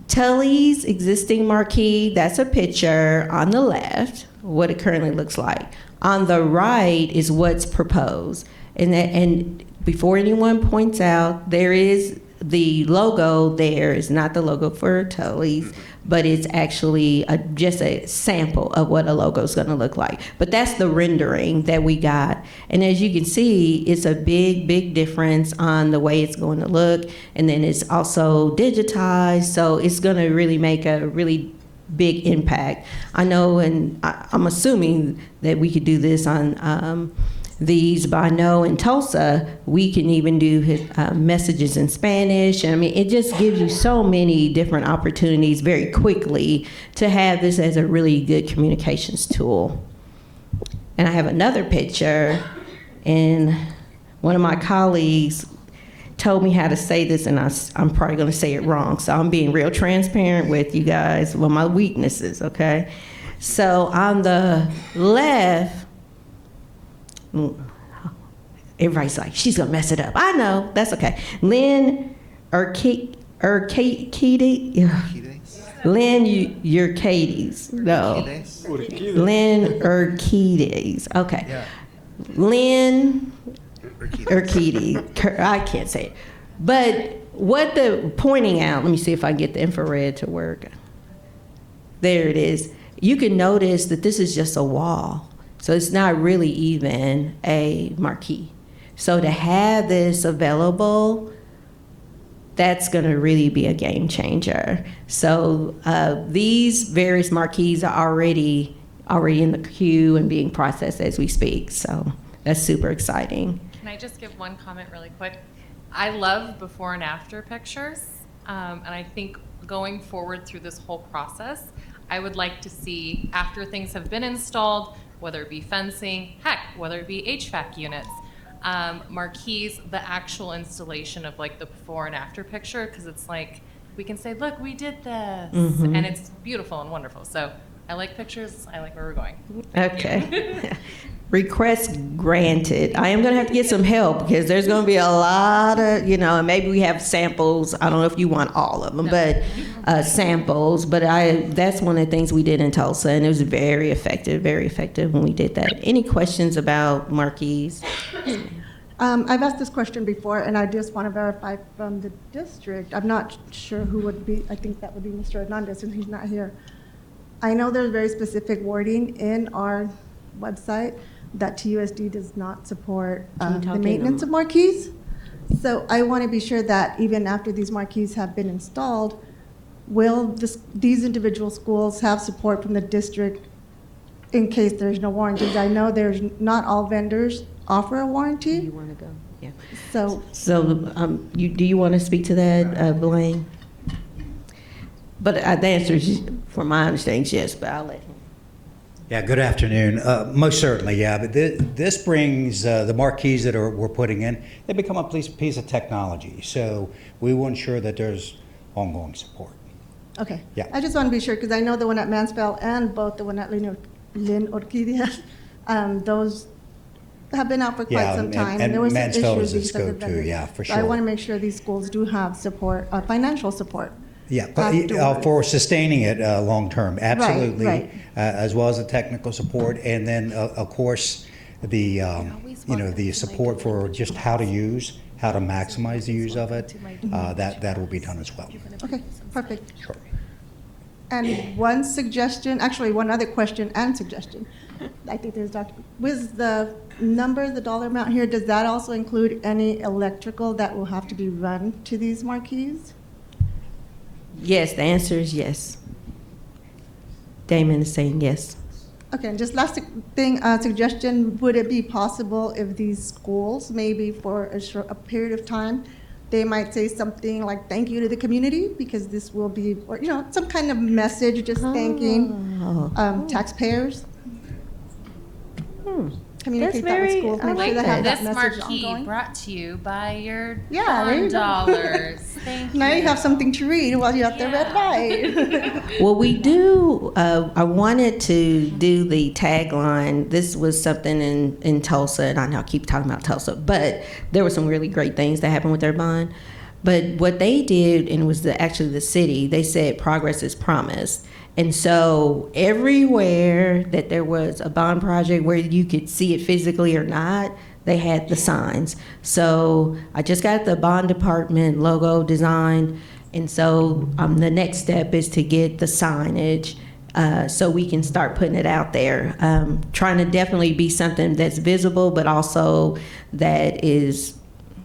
Tully's existing marquee, that's a picture on the left, what it currently looks like. On the right is what's proposed. And before anyone points out, there is the logo there is not the logo for Tully's, but it's actually just a sample of what a logo is going to look like. But that's the rendering that we got. And as you can see, it's a big, big difference on the way it's going to look. And then it's also digitized, so it's going to really make a really big impact. I know, and I'm assuming that we could do this on these, but I know in Tulsa, we can even do messages in Spanish. I mean, it just gives you so many different opportunities very quickly to have this as a really good communications tool. And I have another picture, and one of my colleagues told me how to say this, and I'm probably gonna say it wrong, so I'm being real transparent with you guys with my weaknesses, okay? So on the left, everybody's like, she's gonna mess it up. I know, that's okay. Lynn Urquidez. Lynn Urquidez. No. Lynn Urquidez. Okay. Yeah. Lynn Urquidez. I can't say it. But what the pointing out, let me see if I get the infrared to work. There it is. You can notice that this is just a wall. So it's not really even a marquee. So to have this available, that's going to really be a game changer. So these various marquees are already in the queue and being processed as we speak. So that's super exciting. Can I just give one comment really quick? I love before and after pictures. And I think going forward through this whole process, I would like to see, after things have been installed, whether it be fencing, heck, whether it be HVAC units, marquees, the actual installation of like the before and after picture, because it's like, we can say, look, we did this, and it's beautiful and wonderful. So I like pictures, I like where we're going. Okay. Request granted. I am going to have to get some help because there's going to be a lot of, and maybe we have samples. I don't know if you want all of them, but samples. But that's one of the things we did in Tulsa, and it was very effective when we did that. Any questions about marquees? I've asked this question before, and I just want to verify from the district. I'm not sure who would be, I think that would be Mr. Hernandez, and he's not here. I know there's very specific wording in our website that TUSD does not support the maintenance of marquees. So I want to be sure that even after these marquees have been installed, will these individual schools have support from the district in case there's no warranties? I know there's not all vendors offer a warranty. You want to go? Yeah. So do you want to speak to that, Blaine? But the answer is, from my understanding, is yes, but I'll let him. Yeah, good afternoon. Most certainly, yeah. But this brings the marquees that we're putting in, they become a piece of technology. So we will ensure that there's ongoing support. Okay. Yeah. I just want to be sure because I know the one at Mansfield and both the one at Lynn Orquídea, those have been out for quite some time. And there were Mansfield some is issues a scope too, yeah, for So sure. I want to make sure these schools do have support, financial support. Yeah, but for sustaining it long term, absolutely, right. As well as the technical support, and then of course the the support for just how to maximize the use of it. That will be done as well. Okay, perfect. Sure. And one suggestion, actually one other question and suggestion. I think there's with the number, the dollar amount here, does that also include any electrical that will have to be run to these marquees? Yes, the answer is yes. Damon is saying yes. Okay, and just last thing, suggestion, would it be possible if these schools, maybe for a period of time, they might say something like thank you to the community because this will be, or some kind of message just thanking taxpayers? Communicate that with schools, make sure they have that This message marquee ongoing. brought to you by your there you go. dollars. Thank you. Now you have something to read while you're at the red light. Well, we do, I wanted to do the tagline. This was something in Tulsa, and I know I keep talking about Tulsa, but there were some really great things that happened with their bond. But what they did, and it was actually the city, they said progress is promised. And so everywhere that there was a bond project where you could see it physically or not, they had the signs. So I just got the bond department logo designed. And so the next step is to get the signage so we can start putting it out there. Trying to definitely be something that's visible, but also that is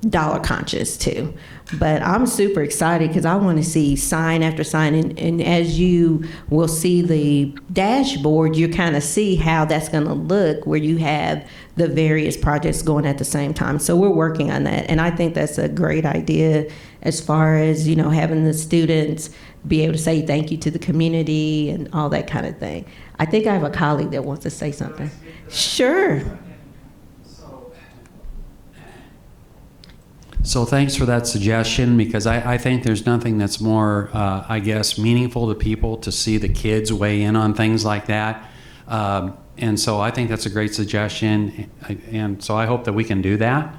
dollar conscious too. But I'm super excited because I want to see sign after sign. And as you will see the dashboard, you kind of see how that's going to look where you have the various projects going at the same time. So we're working on that. And I think that's a great idea as far as, having the students be able to say thank you to the community and all that kind of thing. I think I have a colleague that wants to say something. Sure. So thanks for that suggestion, because I think there's nothing that's more, meaningful to people to see the kids weigh in on things like that. And so I think that's a great suggestion. And so I hope that we can do that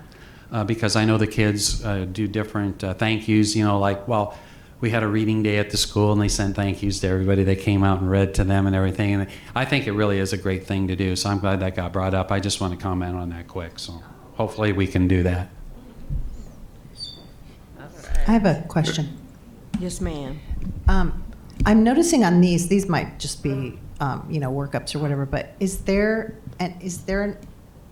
because I know the kids do different thank yous, we had a reading day at the school and they sent thank yous to everybody. They came out and read to them and everything. And I think it really is a great thing to do. So I'm glad that got brought up. I just want to comment on that quick. So hopefully we can do that. I have a question. Yes, ma'am. I'm noticing on these might just be, workups or whatever, but is there an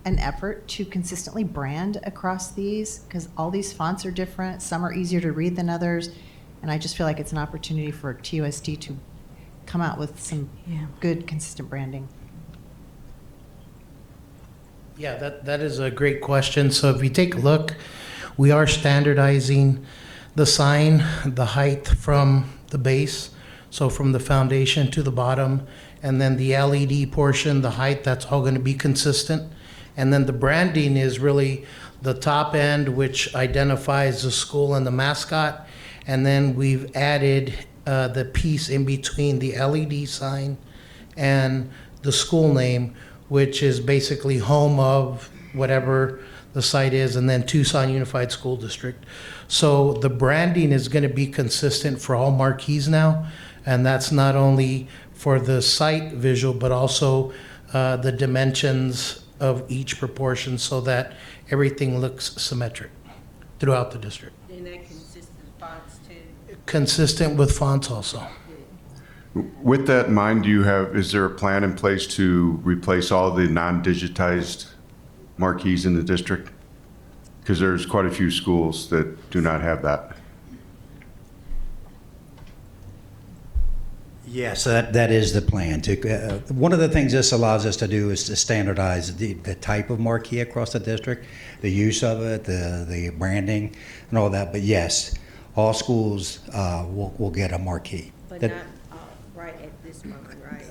effort to consistently brand across these? Because all these fonts are different. Some are easier to read than others. And I just feel like it's an opportunity for TUSD to come out with some good, consistent branding. Yeah, that is a great question. So if you take a look, we are standardizing the sign, the height from the base. So from the foundation to the bottom, and then the LED portion, the height, that's all going to be consistent. And then the branding is really the top end, which identifies the school and the mascot. And then we've added the piece in between the LED sign and the school name, which is basically home of whatever the site is, and then Tucson Unified School District. So the branding is going to be consistent for all marquees now, and that's not only for the site visual, but also the dimensions of each proportion so that everything looks symmetric throughout the district. And that consistent fonts too. Consistent with fonts also. With that in mind, is there a plan in place to replace all the non-digitized marquees in the district? Because there's quite a few schools that do not have that. Yes, that is the plan. One of the things this allows us to do is to standardize the type of marquee across the district, the use of it, the branding, and all that. But yes, all schools will get a marquee. But not right at this moment, right?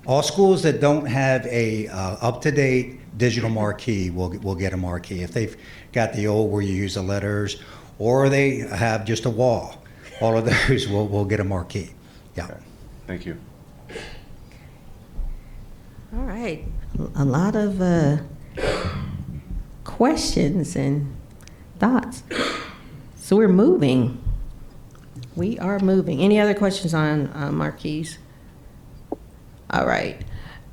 All schools that don't have a up-to-date digital marquee will get a marquee. If they've got the old where you use the letters, or they have just a wall, all of those will get a marquee. Yeah. Okay. Thank you. All right. A lot of questions and thoughts. So we're moving. We are moving. Any other questions on marquees? All right.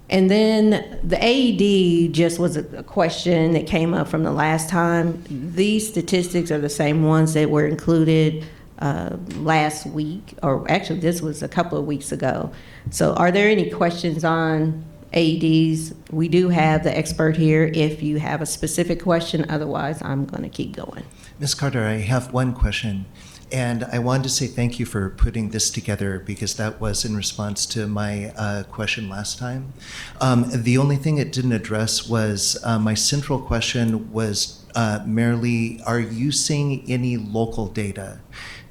And then the AED just was a question that came up from the last time. These statistics are the same ones that were included last week, or actually this was a couple of weeks ago. So are there any questions on AEDs? We do have the expert here if you have a specific question. Otherwise, I'm going to keep going. Ms. Carter, I have one question. And I wanted to say thank you for putting this together because that was in response to my question last time. The only thing it didn't address was my central question was merely, are you seeing any local data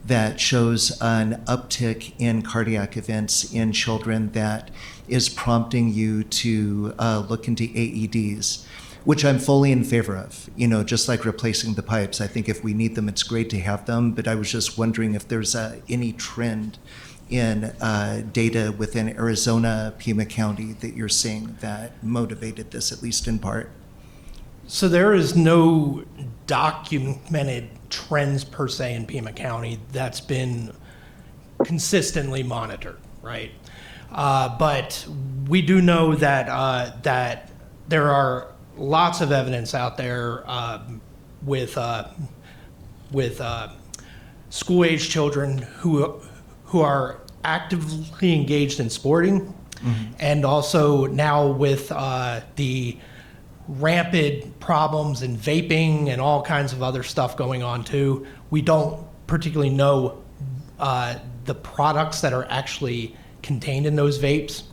that shows an uptick in cardiac events in children that is prompting you to look into AEDs? Which I'm fully in favor of, just like replacing the pipes. I think if we need them, it's great to have them, but I was just wondering if there's any trend in data within Arizona, Pima County that you're seeing that motivated this, at least in part. So there is no documented trends per se in Pima County that's been consistently monitored, right? But we do know that that there are lots of evidence out there with school-age children who are actively engaged in sporting, and also now with the rampant problems in vaping and all kinds of other stuff going on too. We don't particularly know the products that are actually contained in those vapes.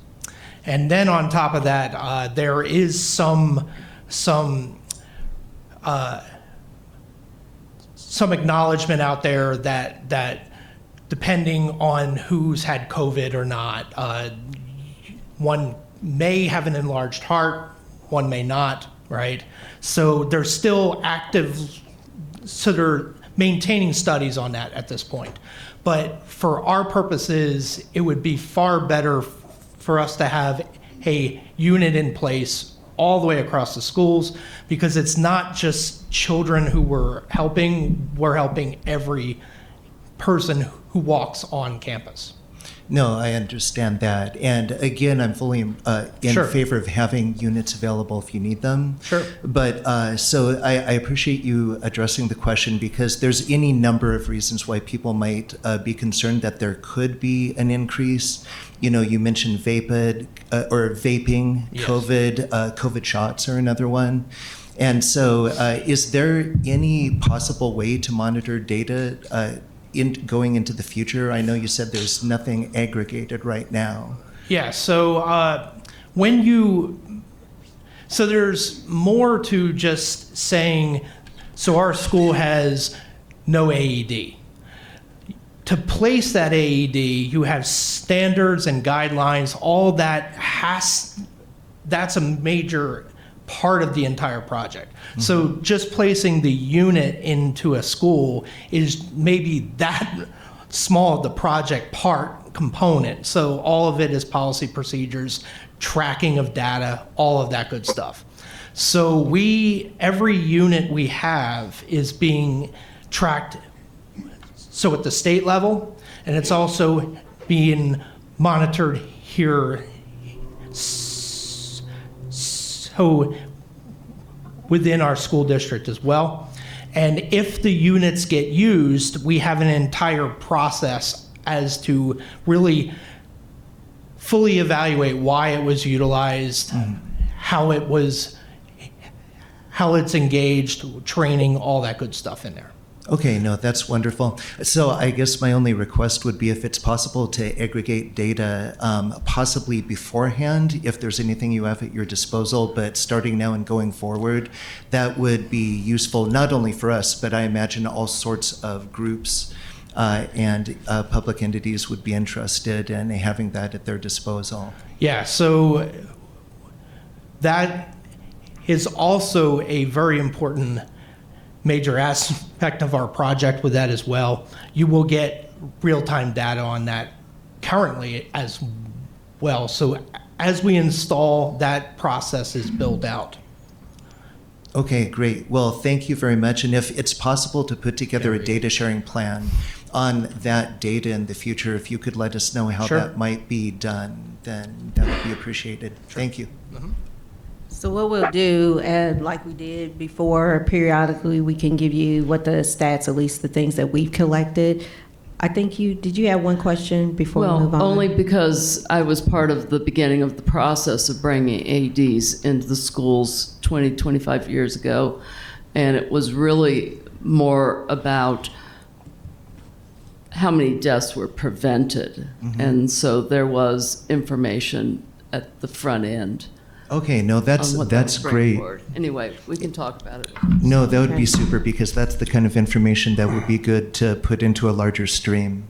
And then on top of that, there is some acknowledgement out there that depending on who's had COVID or not, one may have an enlarged heart, one may not, right? So they're still active, so they're maintaining studies on that at this point. But for our purposes, it would be far better for us to have a unit in place all the way across the schools, because it's not just children who we're helping every person who walks on campus. No, I understand that. And again, I'm fully in favor of having units available if you need them. Sure. But so I appreciate you addressing the question, because there's any number of reasons why people might be concerned that there could be an increase. You mentioned vaping, yes. COVID shots are another one. And so is there any possible way to monitor data going into the future? I know you said there's nothing aggregated right now. Yeah, so so there's more to just saying, so our school has no AED. to place that AED, you have standards and guidelines, all that that's a major part of the entire project. So just placing the unit into a school is maybe that small of the project part component. So all of it is policy procedures, tracking of data, all of that good stuff. So every unit we have is being tracked, so at the state level, and it's also being monitored here. So within our school district as well. And if the units get used, we have an entire process as to really fully evaluate why it was utilized, how it's engaged, training, all that good stuff in there. Okay, no, that's wonderful. So I guess my only request would be if it's possible to aggregate data, possibly beforehand, if there's anything you have at your disposal, but starting now and going forward, that would be useful not only for us, but I imagine all sorts of groups and public entities would be interested in having that at their disposal. Yeah, so that is also a very important major aspect of our project with that as well. You will get real-time data on that currently as well. So as we install, that process is built out. Okay, great. Well, thank you very much. And if it's possible to put together a data sharing plan on that data in the future, if you could let us know how that might be done, then that would be appreciated. Thank you. So what we'll do, like we did before, periodically we can give you what the stats, at least the things that we've collected. I think did you have one question before we move on? Well, only because I was part of the beginning of the process of bringing AEDs into the schools 20, 25 years ago. And it was really more about how many deaths were prevented. And so there was information at the front end. Okay, no, that's great. Anyway, we can talk about it. No, that would be super, because that's the kind of information that would be good to put into a larger stream.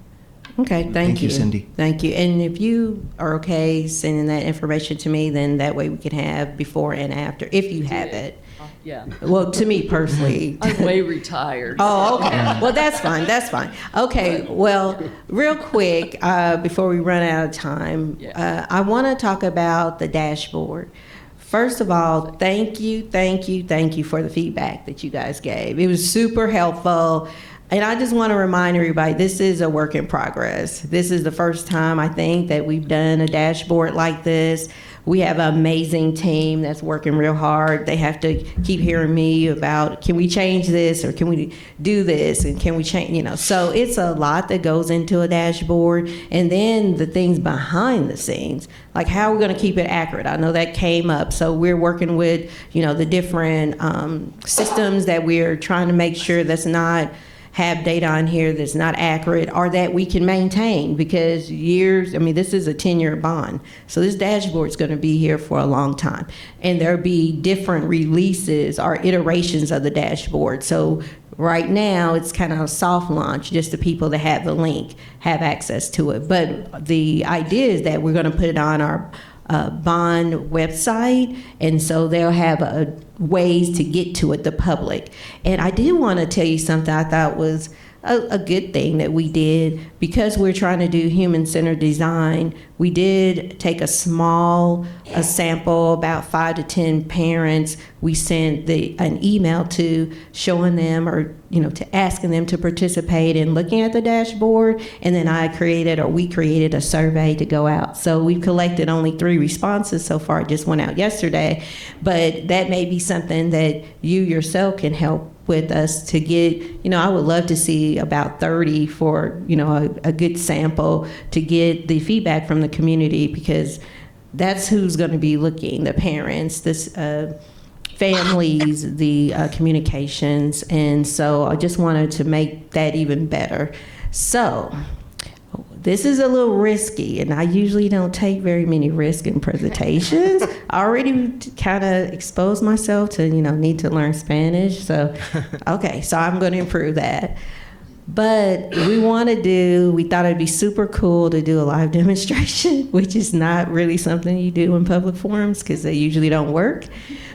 Okay, thank you. Cindy. Thank you. And if you are okay sending that information to me, then that way we can have before and after, if you have it. Yeah. Well, to me personally. I'm way retired. Oh, okay. Well, that's fine. That's fine. Okay. Well, real quick, before we run out of time, I want to talk about the dashboard. First of all, thank you for the feedback that you guys gave. It was super helpful. And I just want to remind everybody, this is a work in progress. This is the first time, I think, that we've done a dashboard like this. We have an amazing team that's working real hard. They have to keep hearing me about, can we change this, or can we do this, and can we change, So it's a lot that goes into a dashboard. And then the things behind the scenes, like how we're going to keep it accurate. I know that came up. So we're working with, the different systems that we're trying to make sure that's not have data on here that's not accurate or that we can maintain, because this is a 10-year bond. So this dashboard is going to be here for a long time. And there'll be different releases or iterations of the dashboard. So right now it's kind of a soft launch, just the people that have the link have access to it. But the idea is that we're going to put it on our bond website, and so they'll have ways to get to it, the public. And I did want to tell you something I thought was a good thing that we did, because we're trying to do human-centered design. We did take a sample, about 5 to 10 parents. We sent an email to showing them, or to asking them to participate in looking at the dashboard. And then we created a survey to go out. So we've collected only 3 responses so far. It just went out yesterday. But that may be something that you yourself can help with us to get, I would love to see about 30 for, a good sample to get the feedback from the community, because that's who's going to be looking, the parents, families, the communications. And so I just wanted to make that even better. So this is a little risky, and I usually don't take very many risks in presentations. I already kind of exposed myself to, need to learn Spanish. So, okay, so I'm going to improve that. But we thought it'd be super cool to do a live demonstration, which is not really something you do in public forums because they usually don't work.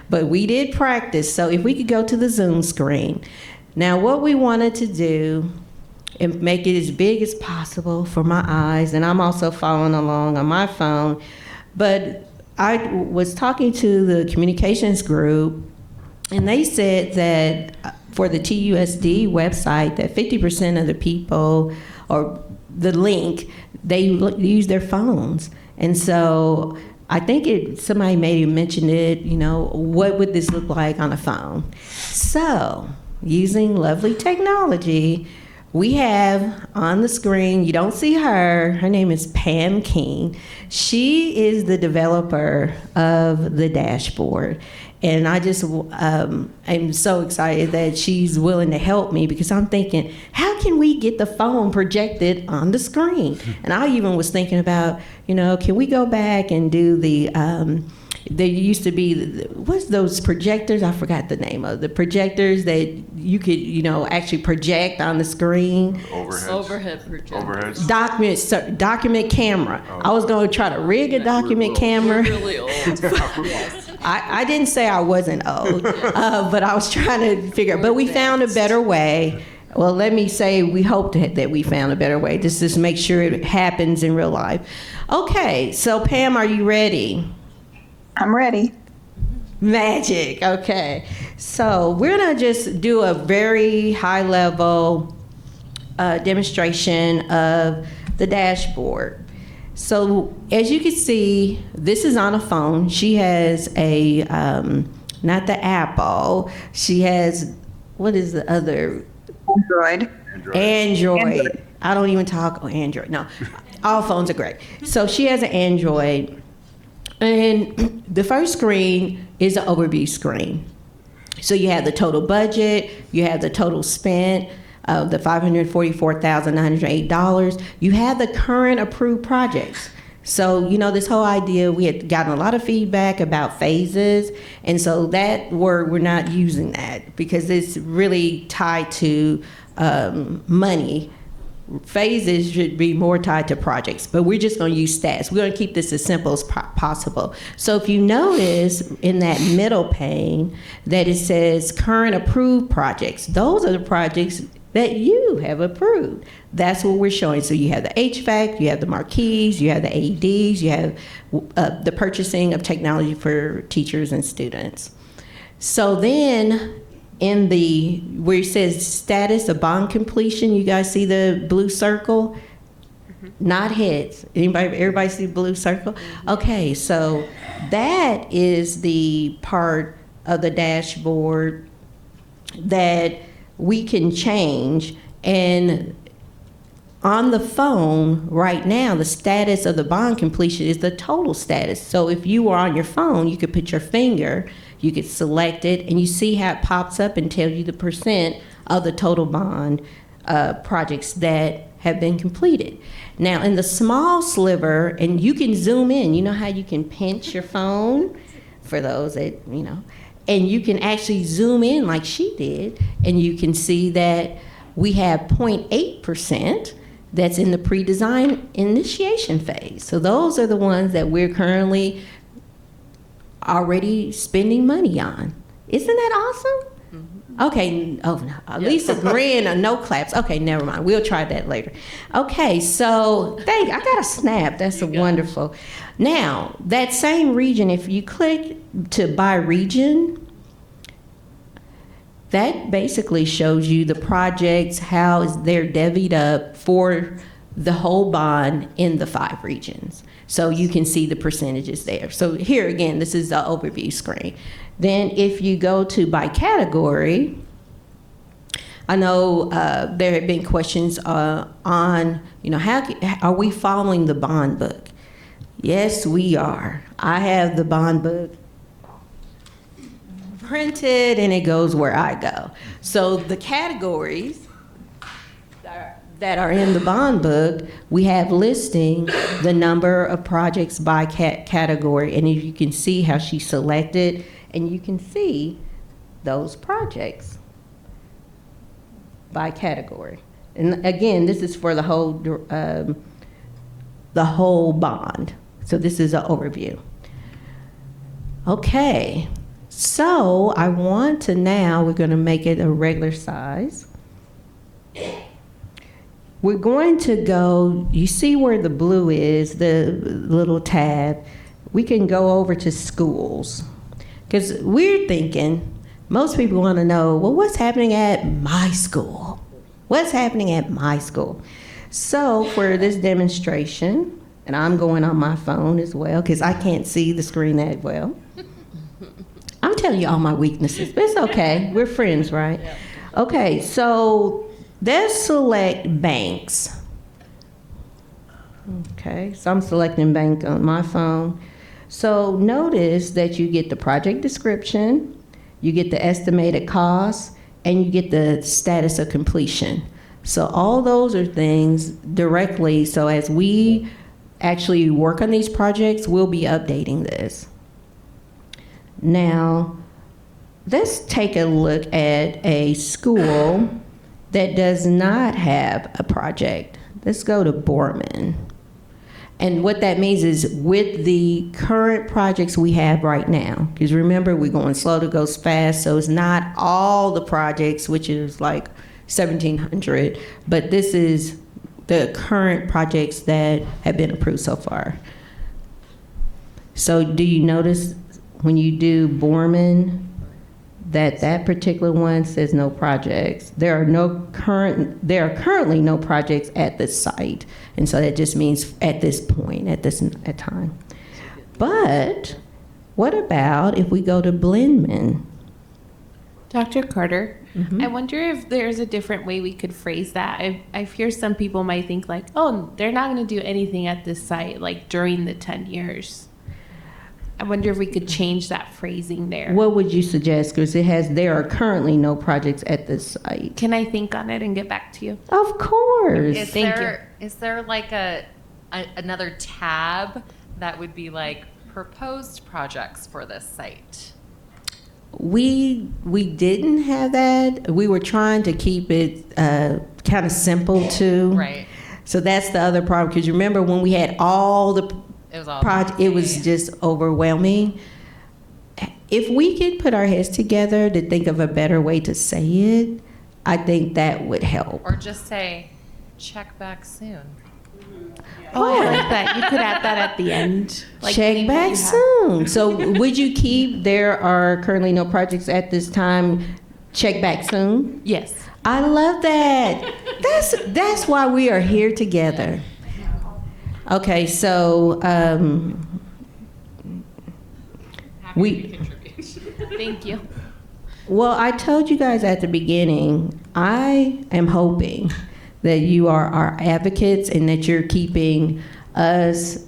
But we did practice. So if we could go to the Zoom screen. Now what we wanted to do and make it as big as possible for my eyes, and I'm also following along on my phone, but I was talking to the communications group, and they said that for the TUSD website, that 50% of the people, or the link, they use their phones. And so I think somebody may have mentioned it, what would this look like on a phone? So using lovely technology, we have on the screen, you don't see her name is Pam King. She is the developer of the dashboard. And I just am so excited that she's willing to help me, because I'm thinking, how can we get the phone projected on the screen? And I even was thinking about, can we go back and do there used to be, what's those projectors? I forgot the name of the projectors that you could, actually project on the screen. Overhead projector. Overheads. Document camera. I was going to try to rig a document camera. We're really old. Yes. I didn't say I wasn't old, but I was trying to figure. But we found a better way. Well, let me say we hope that we found a better way. Just make sure it happens in real life. Okay, so Pam, are you ready? I'm ready. Magic. Okay. So we're going to just do a very high level demonstration of the dashboard. So as you can see, this is on a phone. She has a, not the Apple, she has, what is the other? Android. I don't even talk Android. No, all phones are great. So she has an Android. And the first screen is an overview screen. So you have the total budget, you have the total spent, the $544,908. You have the current approved projects. So, this whole idea, we had gotten a lot of feedback about phases. And so that we're not using that because it's really tied to money. Phases should be more tied to projects, but we're just going to use stats. We're going to keep this as simple as possible. So if you notice in that middle pane that it says current approved projects, those are the projects that you have approved. That's what we're showing. So you have the HVAC, you have the marquees, you have the AEDs, you have the purchasing of technology for teachers and students. So then in where it says status of bond completion, you guys see the blue circle? Not heads. Everybody see the blue circle? Okay, so that is the part of the dashboard that we can change. And on the phone right now, the status of the bond completion is the total status. So if you were on your phone, you could put your finger, you could select it, and you see how it pops up and tells you the percent of the total bond projects that have been completed. Now, in the small sliver, and you can zoom in, you know how you can pinch your phone for those that, and you can actually zoom in like she did, and you can see that we have 0.8% that's in the pre-design initiation phase. So those are the ones that we're currently already spending money on. Isn't that awesome? Mm-hmm. Okay, oh no, at least a grin or no claps. Okay, never mind. We'll try that later. Okay, so I got a snap. That's wonderful. Now, that same region, if you click to by region, that basically shows you the projects, how they're divvied up for the whole bond in the 5 regions. So you can see the percentages there. So here again, this is the overview screen. Then if you go to by category, I know there have been questions on, how are we following the bond book? Yes, we are. I have the bond book printed and it goes where I go. So the categories that are in the bond book, we have listing the number of projects by category, and you can see how she selected, and you can see those projects by category. And again, this is for the whole bond. So this is an overview. Okay, so I want to now, we're going to make it a regular size. We're going to go, you see where the blue is, the little tab. We can go over to schools. Because we're thinking, most people want to know, well, what's happening at my school? What's happening at my school? So for this demonstration, and I'm going on my phone as well, because I can't see the screen that well. I'm telling you all my weaknesses, but it's okay. We're friends, right? Okay, so let's select banks. Okay, so I'm selecting bank on my phone. So notice that you get the project description, you get the estimated cost, and you get the status of completion. So all those are things directly, so as we actually work on these projects, we'll be updating this. Now, let's take a look at a school that does not have a project. Let's go to Borman. And what that means is with the current projects we have right now, because remember, we're going slow to go fast, so it's not all the projects, which is like 1,700, but this is the current projects that have been approved so far. So do you notice when you do Borman, that particular one says no projects. There are currently no projects at the site, and so that just means at this point, at time. But what about if we go to Blendman? Dr. Carter, I wonder if there's a different way we could phrase that. I fear some people might think like, oh, they're not going to do anything at this site like during the 10 years. I wonder if we could change that phrasing there. What would you suggest? Because there are currently no projects at this site. Can I think on it and get back to you? Of course. Is there like another tab that would be like proposed projects for this site? We didn't have that. We were trying to keep it kind of simple too. Right. So that's the other problem. Because remember when we had all the it was just overwhelming. If we could put our heads together to think of a better way to say it, I think that would help. Or just say, check back soon. Oh, I like that. You could add that at the end. Like check back soon. So would you keep, there are currently no projects at this time, check back soon? Yes. I love that. That's why we are here together. Okay, so Thank you. Well, I told you guys at the beginning, I am hoping that you are our advocates and that you're keeping us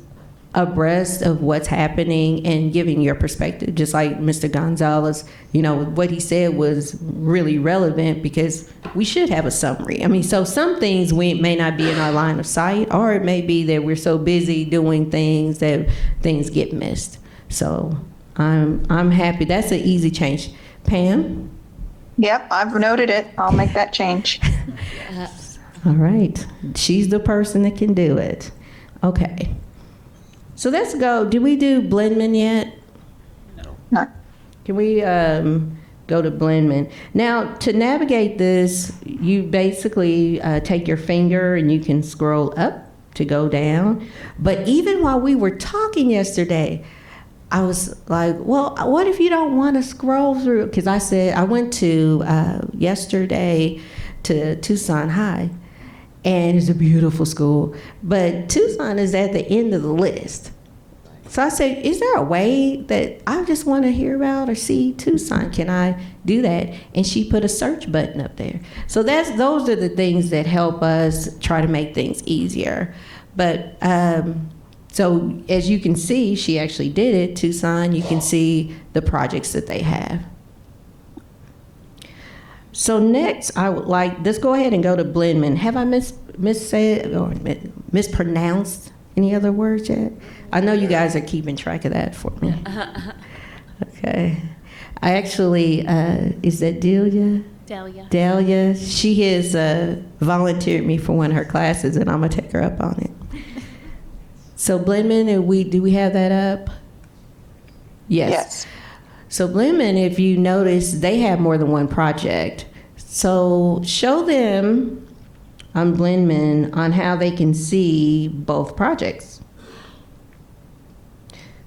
abreast of what's happening and giving your perspective. Just like Mr. Gonzalez, what he said was really relevant because we should have a summary. I mean, so some things we may not be in our line of sight, or it may be that we're so busy doing things that things get missed. So I'm happy. That's an easy change. Pam? Yep, I've noted it. I'll make that change. All right. She's the person that can do it. Okay. So let's go. Did we do Blendman yet? No. Can we go to Blendman? Now, to navigate this, you basically take your finger and you can scroll up to go down. But even while we were talking yesterday, I was like, well, what if you don't want to scroll through? Because I said, I went to yesterday to Tucson High, and it's a beautiful school, but Tucson is at the end of the list. So I said, is there a way that I just want to hear about or see Tucson? Can I do that? And she put a search button up there. So those are the things that help us try to make things easier. But so as you can see, she actually did it. Tucson, you can see the projects that they have. So next, I would let's go ahead and go to Blendman. Have I missaid or mispronounced any other words yet? I know you guys are keeping track of that for me. Okay. I actually, is that Delia? Delia, she has volunteered me for one of her classes, and I'm gonna take her up on it. So Blendman, do we have that up? Yes. So Blendman, if you notice, they have more than one project. So show them on Blendman on how they can see both projects.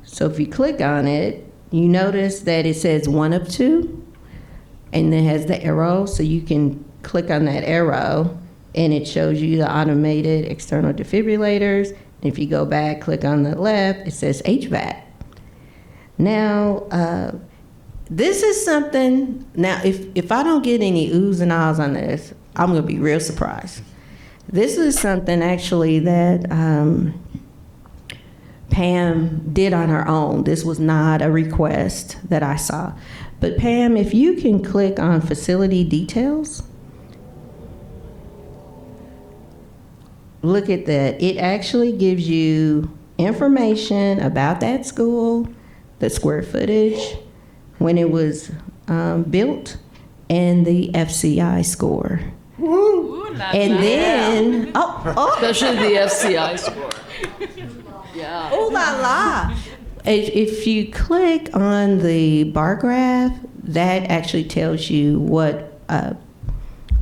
So if you click on it, you notice that it says 1 of 2, and it has the arrow, so you can click on that arrow, and it shows you the automated external defibrillators. And if you go back, click on the left, it says HVAC. Now, this is something, now if I don't get any oohs and ahs on this, I'm gonna be real surprised. This is something actually that Pam did on her own. This was not a request that I saw. But Pam, if you can click on facility details, look at that. It actually gives you information about that school, the square footage, when it was built, and the FCI score. And then, Especially the FCI score. Yeah. Ooh la la. If you click on the bar graph, that actually tells you what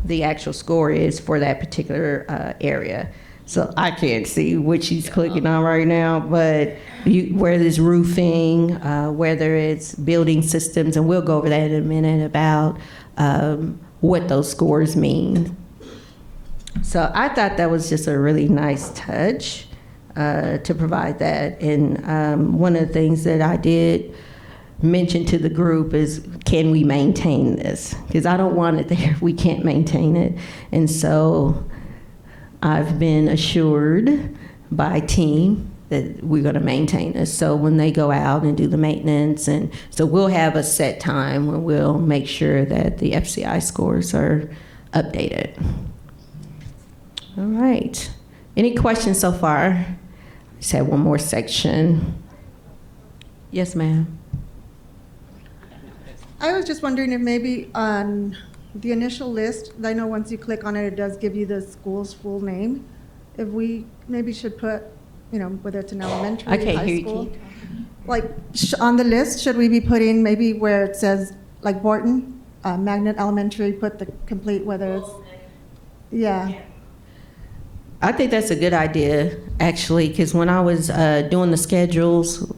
the actual score is for that particular area. So I can't see what she's clicking on right now, but whether it's roofing, whether it's building systems, and we'll go over that in a minute about what those scores mean. So I thought that was just a really nice touch to provide that. And one of the things that I did mention to the group is, can we maintain this? Because I don't want it there if we can't maintain it. And so I've been assured by team that we're going to maintain this. So when they go out and do the maintenance, and so we'll have a set time when we'll make sure that the FCI scores are updated. All right. Any questions so far? Just have one more section. Yes, ma'am. I was just wondering if maybe on the initial list, I know once you click on it, it does give you the school's full name. If we maybe should put, whether it's an elementary, high school. Like on the list, should we be putting maybe where it says, like Borton, Magnet Elementary, put the complete, whether it's, yeah. I think that's a good idea, actually, because when I was doing the schedules,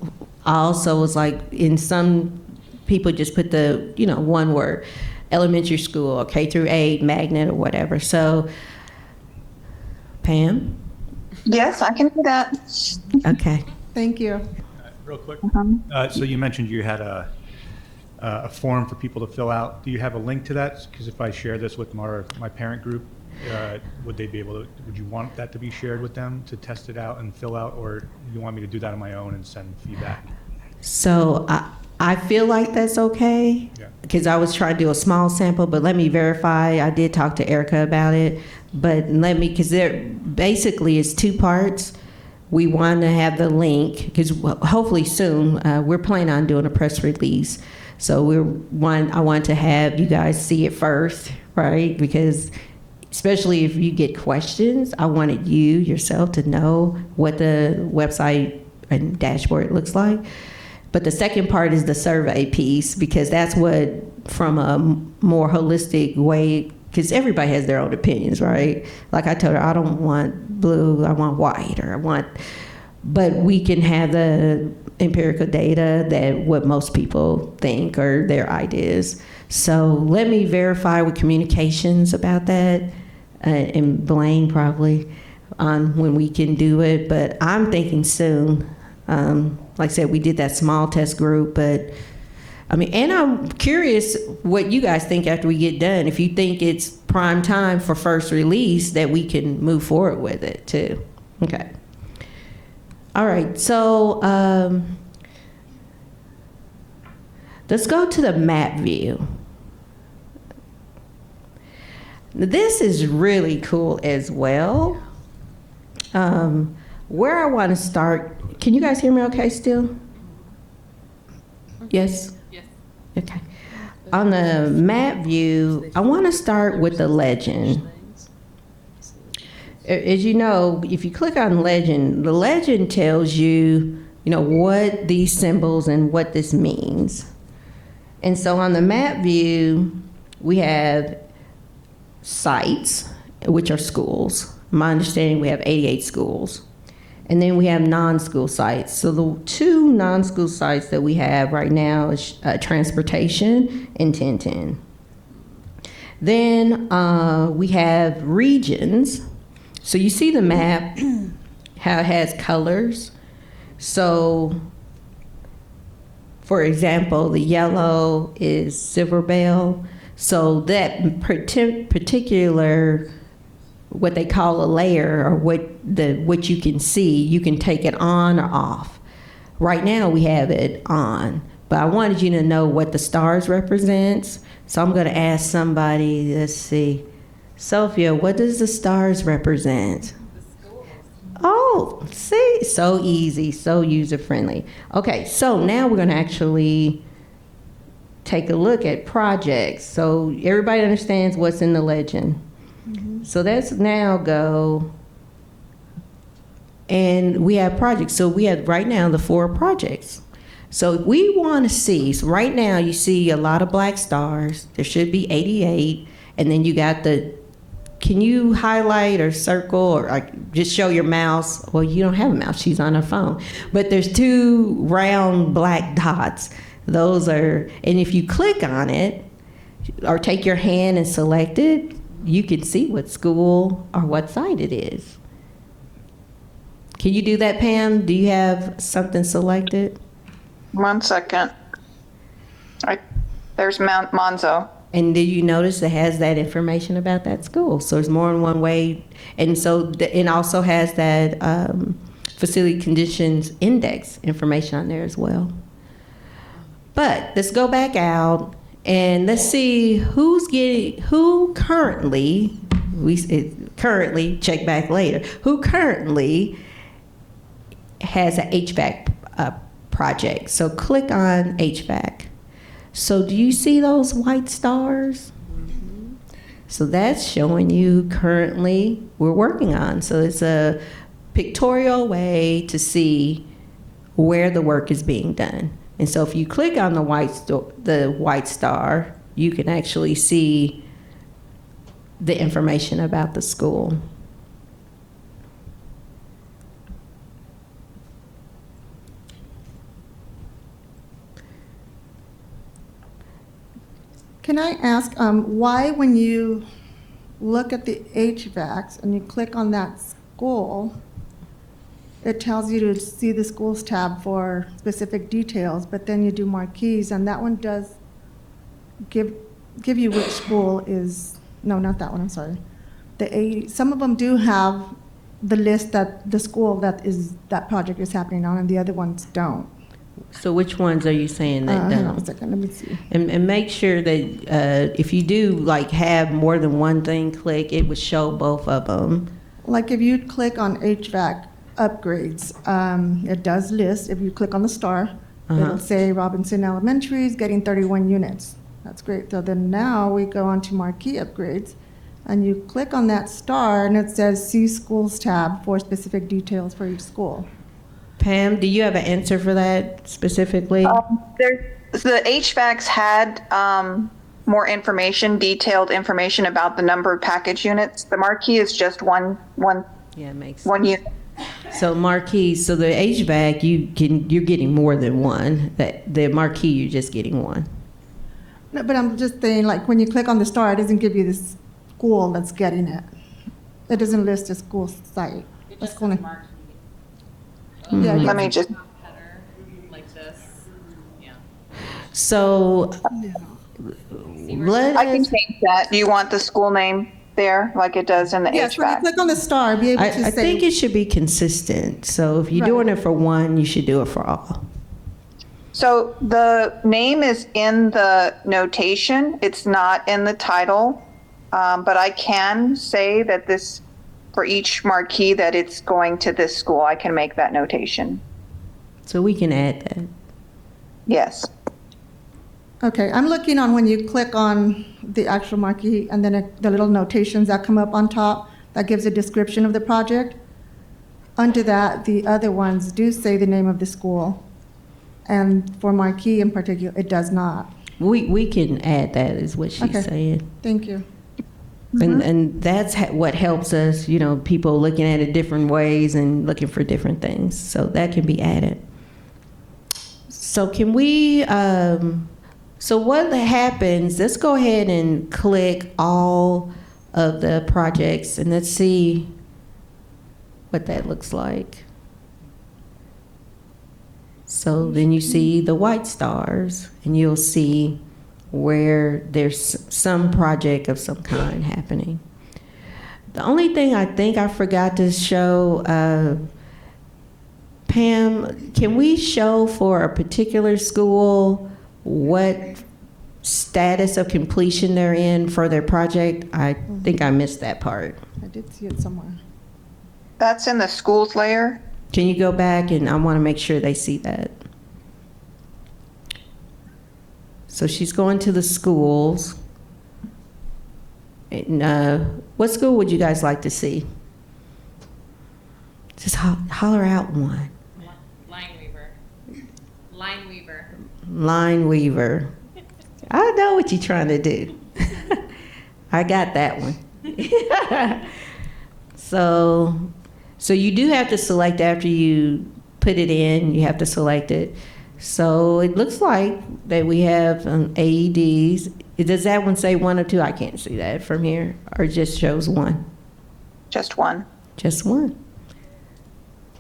I also was like, in some people just put the, one word, elementary school or K through 8, Magnet or whatever. So, Pam? Yes, I can do that. Okay. Thank you. Real quick. So you mentioned you had a form for people to fill out. Do you have a link to that? Because if I share this with my parent group, would they be able to, would you want that to be shared with them to test it out and fill out, or do you want me to do that on my own and send feedback? So I feel like that's okay, because I was trying to do a small sample, but let me verify. I did talk to Erica about it, but because there basically is 2 parts. We want to have the link, because hopefully soon, we're planning on doing a press release. So I want to have you guys see it first, right? Because especially if you get questions, I wanted you yourself to know what the website and dashboard looks like. But the second part is the survey piece, because that's what, from a more holistic way, because everybody has their own opinions, right? Like I told her, I don't want blue, I want white, but we can have the empirical data that what most people think are their ideas. So let me verify with communications about that, and Blaine probably, on when we can do it, but I'm thinking soon. Like I said, we did that small test group, but and I'm curious what you guys think after we get done. If you think it's prime time for first release, that we can move forward with it too. Okay. All right, so let's go to the map view. This is really cool as well. Where I want to start, can you guys hear me okay still? Yes? Yes. Okay. on the map view, I want to start with the legend. As you know, if you click on legend, the legend tells you, what these symbols and what this means. And so on the map view, we have sites, which are schools. My understanding, we have 88 schools. And then we have non-school sites. So the two non-school sites that we have right now is transportation and 1010. Then we have regions. So you see the map, how it has colors. So, for example, the yellow is Silver Bell. So that particular, what they call a layer, or what you can see, you can take it on or off. Right now we have it on, but I wanted you to know what the stars represents. So I'm going to ask somebody, let's see. Sophia, what does the stars represent? Oh, see, so easy, so user-friendly. Okay, so now we're going to actually take a look at projects. So everybody understands what's in the legend. So let's now go, and we have projects. So we have right now the 4 projects. So if we want to see, so right now you see a lot of black stars. There should be 88, and then you got can you highlight or circle or just show your mouse? Well, you don't have a mouse, she's on her phone. But there's 2 round black dots. Those are, and if you click on it, or take your hand and select it, you can see what school or what site it is. Can you do that, Pam? Do you have something selected? 1 second. There's Mount Monzo. And did you notice it has that information about that school? So there's more than one way. And so it also has that facility conditions index information on there as well. But let's go back out and let's see who currently, check back later, who currently has an HVAC project. So click on HVAC. So do you see those white stars? So that's showing you currently we're working on. So it's a pictorial way to see where the work is being done. And so if you click on the white star, you can actually see the information about the school. Can I ask why, when you look at the HVACs and you click on that school, it tells you to see the schools tab for specific details, but then you do marquees, and that one does give you which school is, no, not that one, I'm sorry. Some of them do have the list that the school that project is happening on, and the other ones don't. So which ones are you saying that Hang on a second, let me see. And make sure that if you do have more than one thing click, it would show both of them. Like if you click on HVAC upgrades, it does list. If you click on the star, it'll say Robinson Elementary is getting 31 units. That's great. So then now we go on to marquee upgrades, and you click on that star, and it says see schools tab for specific details for each school. Pam, do you have an answer for that specifically? The HVACs had more information, detailed information about the number of package units. The marquee is just one Yeah, it makes one sense. unit. So marquee, so the HVAC you're getting more than one. The marquee you're just getting one. No, but I'm just saying, like when you click on the star, it doesn't give you the school that's getting it. It doesn't list the school site. It The just school says name. marquee. Yeah, Let me just. Header, like this. Yeah. So I can change that. Do you want the school name there, like it does in the Yes, when you HVAC? click on the star, be able to I say. think it should be consistent. So if you're Right. doing it for one, you should do it for all. So the name is in the notation. It's not in the title, but I can say that this, for each marquee, that it's going to this school. I can make that notation. So we can add that. Yes. Okay, I'm looking on when you click on the actual marquee and then the little notations that come up on top that gives a description of the project. Under that, the other ones do say the name of the school. And for marquee in particular, it does not. We can add that, is what she's Okay. saying. Thank you. And that's what helps us, you know, people looking at it different ways and looking for different things. So that can be added. So can we, so what happens, let's go ahead and click all of the projects and let's see what that looks like. So then you see the white stars and you'll see where there's some project of some kind happening. The only thing I think I forgot to show, Pam, can we show for a particular school what status of completion they're in for their project? I think I missed that part. I did see it somewhere. That's in the schools layer. Can you go back, and I want to make sure they see that. So she's going to the schools. And, what school would you guys like to see? Just holler out one. Line Weaver. I know what you're trying to do. I got that one. So you do have to select after you put it in, you have to select it. So it looks like that we have AEDs. Does that one say 1 or 2? I can't see that from here. Or it just shows 1? Just 1. Just 1.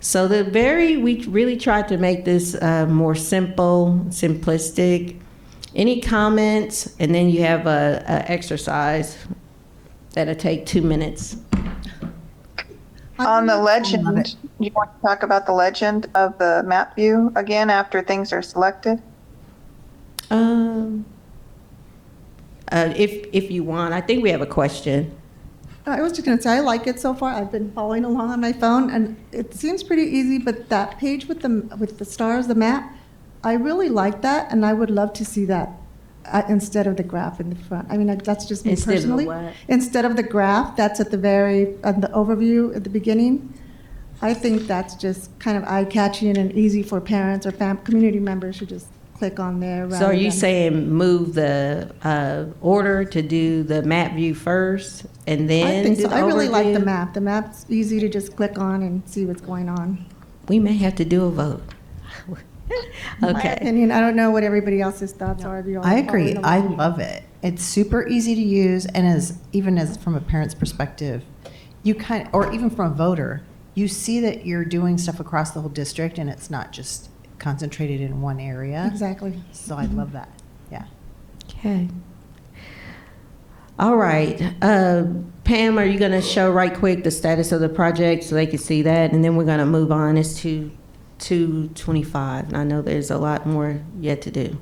So we really tried to make this more simple, simplistic. Any comments? And then you have a exercise that'll take 2 minutes. On the legend, you want to talk about the legend of the map view again after things are selected? If you want, I think we have a question. I was just going to say, I like it so far. I've been following along on my phone, and it seems pretty easy, but that page with the stars, the map, I really like that, and I would love to see that instead of the graph in the front. I mean, that's just me personally. Instead of the graph, that's at the the overview at the beginning. I think that's just kind of eye-catching and easy for parents or community members who just click on there. So are you saying move the order to do the map view first and then I think do so. the I really like the overview? map. The map's easy to just click on and see what's going on. We may have to do a vote. My Okay. opinion, I don't know what everybody else's thoughts are. If you're all I agree. following I along. love it. It's super easy to use, and even as from a parent's perspective, or even from a voter, you see that you're doing stuff across the whole district, and it's not just concentrated in one area. Exactly. So I love that. Yeah. Okay. All right. Pam, are you going to show right quick the status of the project so they can see that? And then we're going to move on. It's to 2:25. And I know there's a lot more yet to do.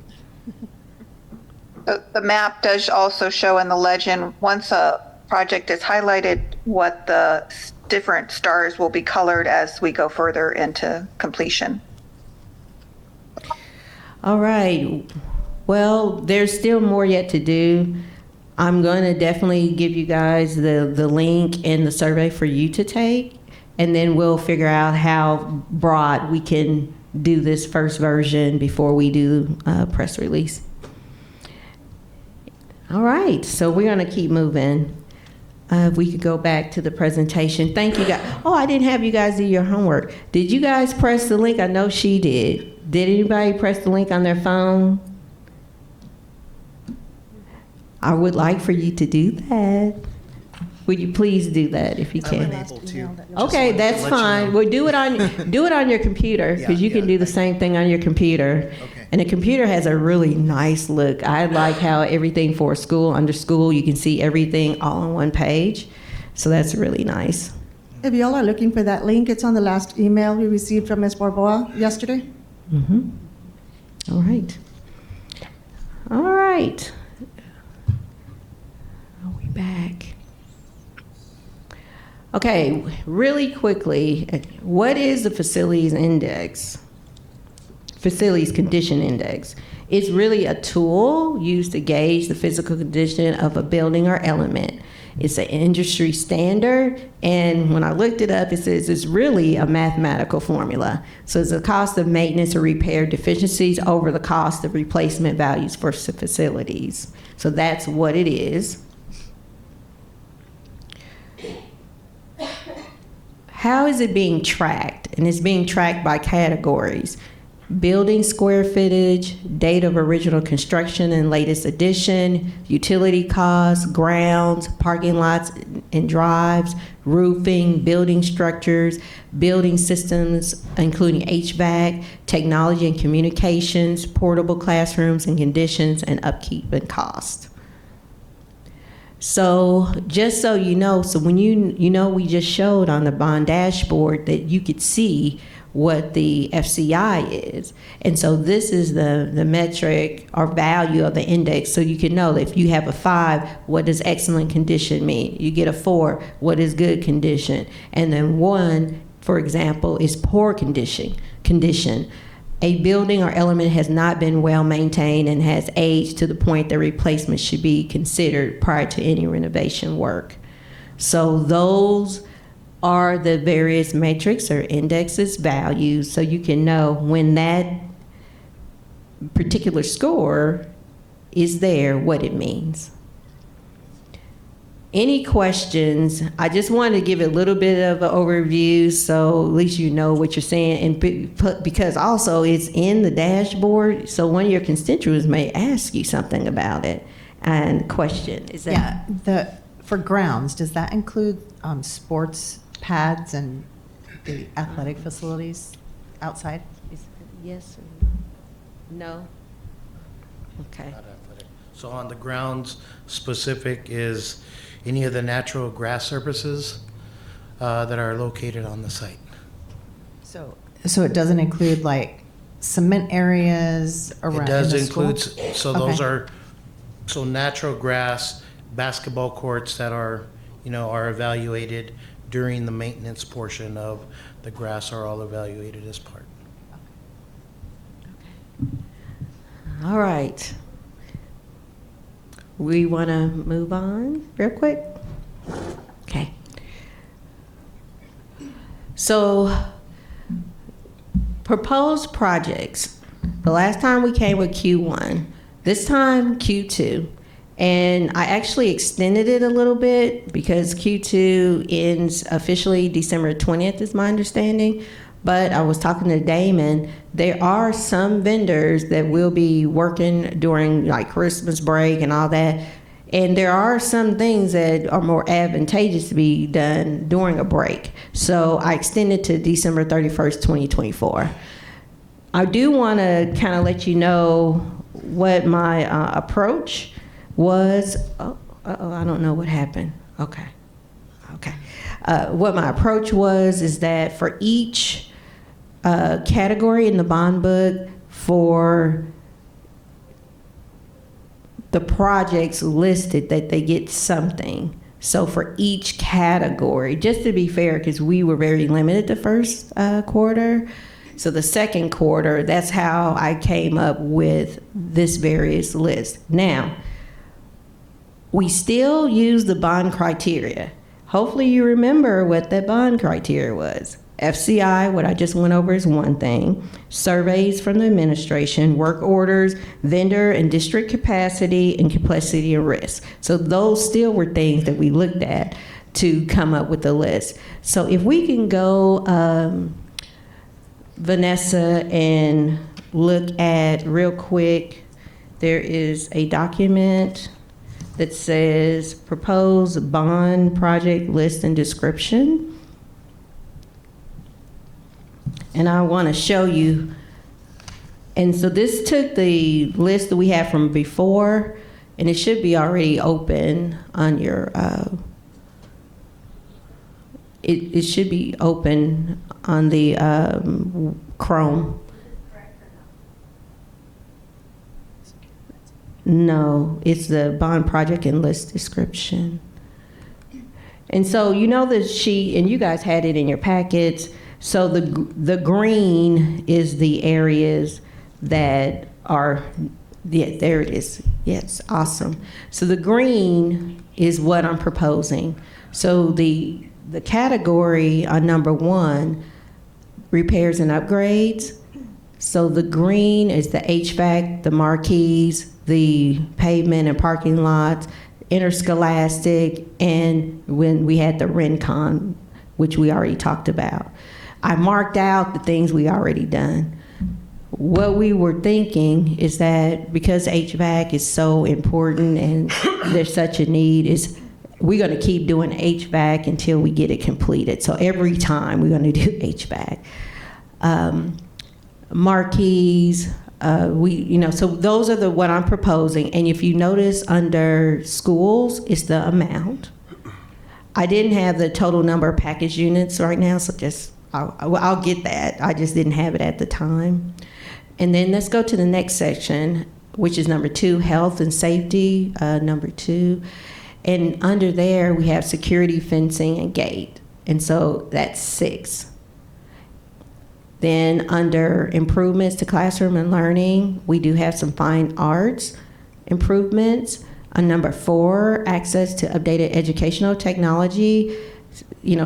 The map does also show in the legend, once a project is highlighted, what the different stars will be colored as we go further into completion. All right. Well, there's still more yet to do. I'm going to definitely give you guys the link and the survey for you to take, and then we'll figure out how broad we can do this first version before we do a press release. All right, so we're going to keep moving. If we could go back to the presentation. Thank you, guys. Oh, I didn't have you guys do your homework. Did you guys press the link? I know she did. Did anybody press the link on their phone? I would like for you to do that. Would you please do that if you can? I'm unable to. Okay, that's fine. Well, do it on your computer, because you can do the same thing on your computer. Okay. And the computer has a really nice look. I like how everything for a school, under school, you can see everything all on one page. So that's really nice. If y'all are looking for that link, it's on the last email we received from Ms. Barboa yesterday. Mm-hmm. All right. All right. Are we back? Okay, really quickly, what is the facilities index? Facilities condition index. It's really a tool used to gauge the physical condition of a building or element. It's an industry standard, and when I looked it up, it says it's really a mathematical formula. So it's the cost of maintenance or repair deficiencies over the cost of replacement values for facilities. So that's what it is. How is it being tracked? And it's being tracked by categories. Building square footage, date of original construction and latest addition, utility costs, grounds, parking lots and drives, roofing, building structures, building systems, including HVAC, technology and communications, portable classrooms and conditions, and upkeep and cost. So just so you know, so when we just showed on the bond dashboard that you could see what the FCI is. And so this is the metric or value of the index, so you can know that if you have a 5, what does excellent condition mean? You get a 4, what is good condition? And then 1, for example, is poor condition. A building or element has not been well maintained and has aged to the point that replacement should be considered prior to any renovation work. So those are the various metrics or indexes, values, so you can know when that particular score is there, what it means. Any questions? I just wanted to give a little bit of an overview so at least you know what you're saying, and because also it's in the dashboard, so one of your constituents may ask you something about it. And question, is that? For grounds, does that include sports pads and the athletic facilities outside? Yes or no? Okay. So on the grounds specific is any of the natural grass surfaces that are located on the site. So it doesn't include like cement areas around? It does in the include, school? so those are, so natural grass, basketball courts that are, are evaluated during the maintenance portion of the grass are all evaluated as part. All right. We want to move on real quick? Okay. So, proposed projects. The last time we came with Q1, this time Q2. And I actually extended it a little bit because Q2 ends officially December 20th is my understanding. But I was talking to Damon, there are some vendors that will be working during like Christmas break and all that. And there are some things that are more advantageous to be done during a break. So I extended to December 31st, 2024. I do want to kind of let you know what my approach was. I don't know what happened. Okay. What my approach was is that for each category in the bond book for the projects listed, that they get something. So for each category, just to be fair, because we were very limited the first quarter. So the second quarter, that's how I came up with this various list. Now, we still use the bond criteria. Hopefully you remember what that bond criteria was. FCI, what I just went over, is one thing. Surveys from the administration, work orders, vendor and district capacity, and complexity and risk. So those still were things that we looked at to come up with the list. So if we can go, Vanessa, and look at real quick, there is a document that says proposed bond project list and description. And I want to show you. And so this took the list that we had from before, and it should be already open on your, it should be open on the Chrome. No, it's the bond project and list description. And so you know the sheet, and you guys had it in your packets. So the green is the areas that are, yeah, there it is. Yes, awesome. So the green is what I'm proposing. So the category on number 1, repairs and upgrades. So the green is the HVAC, the marquees, the pavement and parking lots, interscholastic, and when we had the Rincon, which we already talked about. I marked out the things we already done. What we were thinking is that because HVAC is so important and there's such a need, is we're going to keep doing HVAC until we get it completed. So every time we're going to do HVAC. Marquees, so those are what I'm proposing. And if you notice under schools, it's the amount. I didn't have the total number of package units right now, so I'll get that. I just didn't have it at the time. And then let's go to the next section, which is number 2, health and safety, number 2. And under there, we have security, fencing, and gate. And so that's 6. Then under improvements to classroom and learning, we do have some fine arts improvements. On number 4, access to updated educational technology.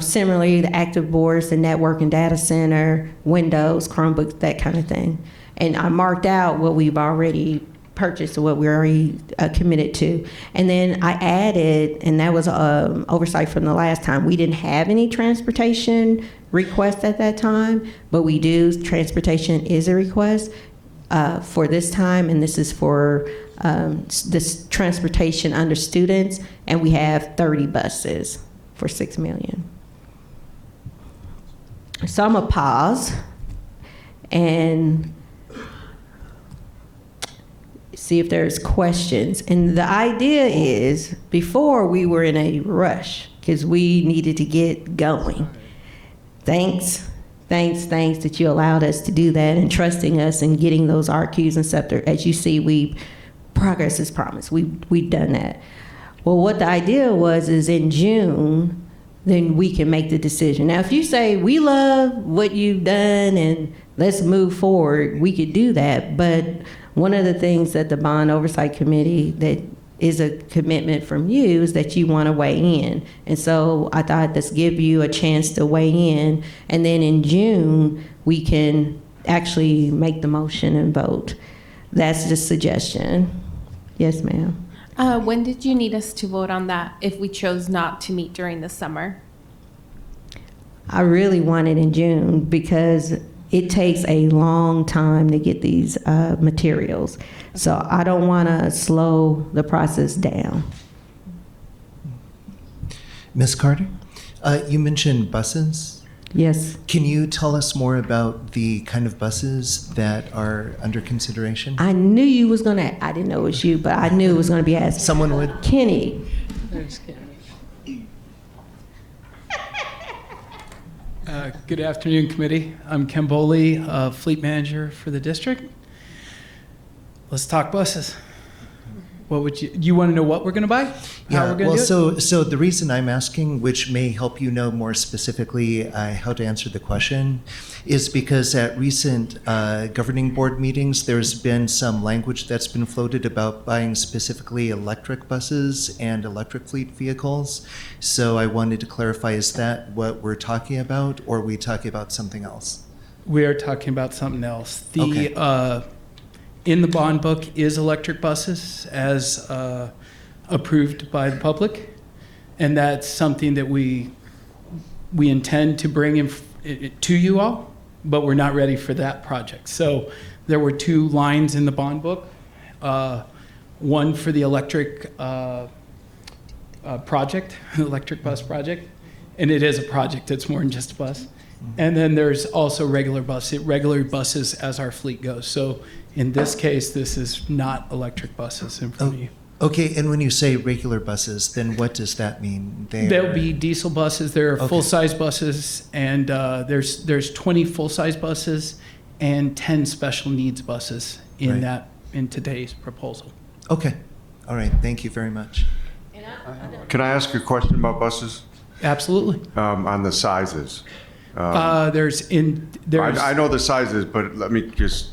Similarly, the active boards, the network and data center, Windows, Chromebooks, that kind of thing. And I marked out what we've already purchased or what we're already committed to. And then I added, and that was oversight from the last time, we didn't have any transportation request at that time, but we do. Transportation is a request for this time, and this is for this transportation under students, and we have 30 buses for $6 million. So I'm gonna pause and see if there's questions. And the idea is, before we were in a rush because we needed to get going. Thanks that you allowed us to do that and trusting us and getting those RQs and stuff. As you see, progress is promised. We've done that. Well, what the idea was is in June, then we can make the decision. Now, if you say, we love what you've done and let's move forward, we could do that. But one of the things that the Bond Oversight Committee, that is a commitment from you, is that you want to weigh in. And so I thought, let's give you a chance to weigh in. And then in June, we can actually make the motion and vote. That's the suggestion. Yes, ma'am. When did you need us to vote on that if we chose not to meet during the summer? I really want it in June because it takes a long time to get these materials. So I don't want to slow the process down. Ms. Carter, you mentioned buses. Yes. Can you tell us more about the kind of buses that are under consideration? I knew you was gonna, I didn't know it was you, but I knew it was gonna be asked. Someone would? Kenny. There's Kenny. Good afternoon, committee. I'm Ken Boley, fleet manager for the district. Let's talk buses. What would you want to know what we're going to buy? Yeah, well, so the reason I'm asking, which may help you know more specifically how to answer the question, is because at recent governing board meetings, there's been some language that's been floated about buying specifically electric buses and electric fleet vehicles. So I wanted to clarify, is that what we're talking about, or are we talking about something else? We are talking about something else. The okay. In the bond book is electric buses as approved by the public, and that's something that we intend to bring in to you all, but we're not ready for that project. So there were two lines in the bond book, one for the electric project, electric bus project, and it is a project, it's more than just a bus. And then there's also regular buses as our fleet goes. So in this case, this is not electric buses in front of you. Okay, and when you say regular buses, then what does that mean? There'll be diesel buses. There are full-size buses, and there's 20 full-size buses and 10 special needs buses in today's proposal. Okay, all right. Thank you very much. Can I ask a question about buses? Absolutely. On the sizes. I know the sizes, but let me just,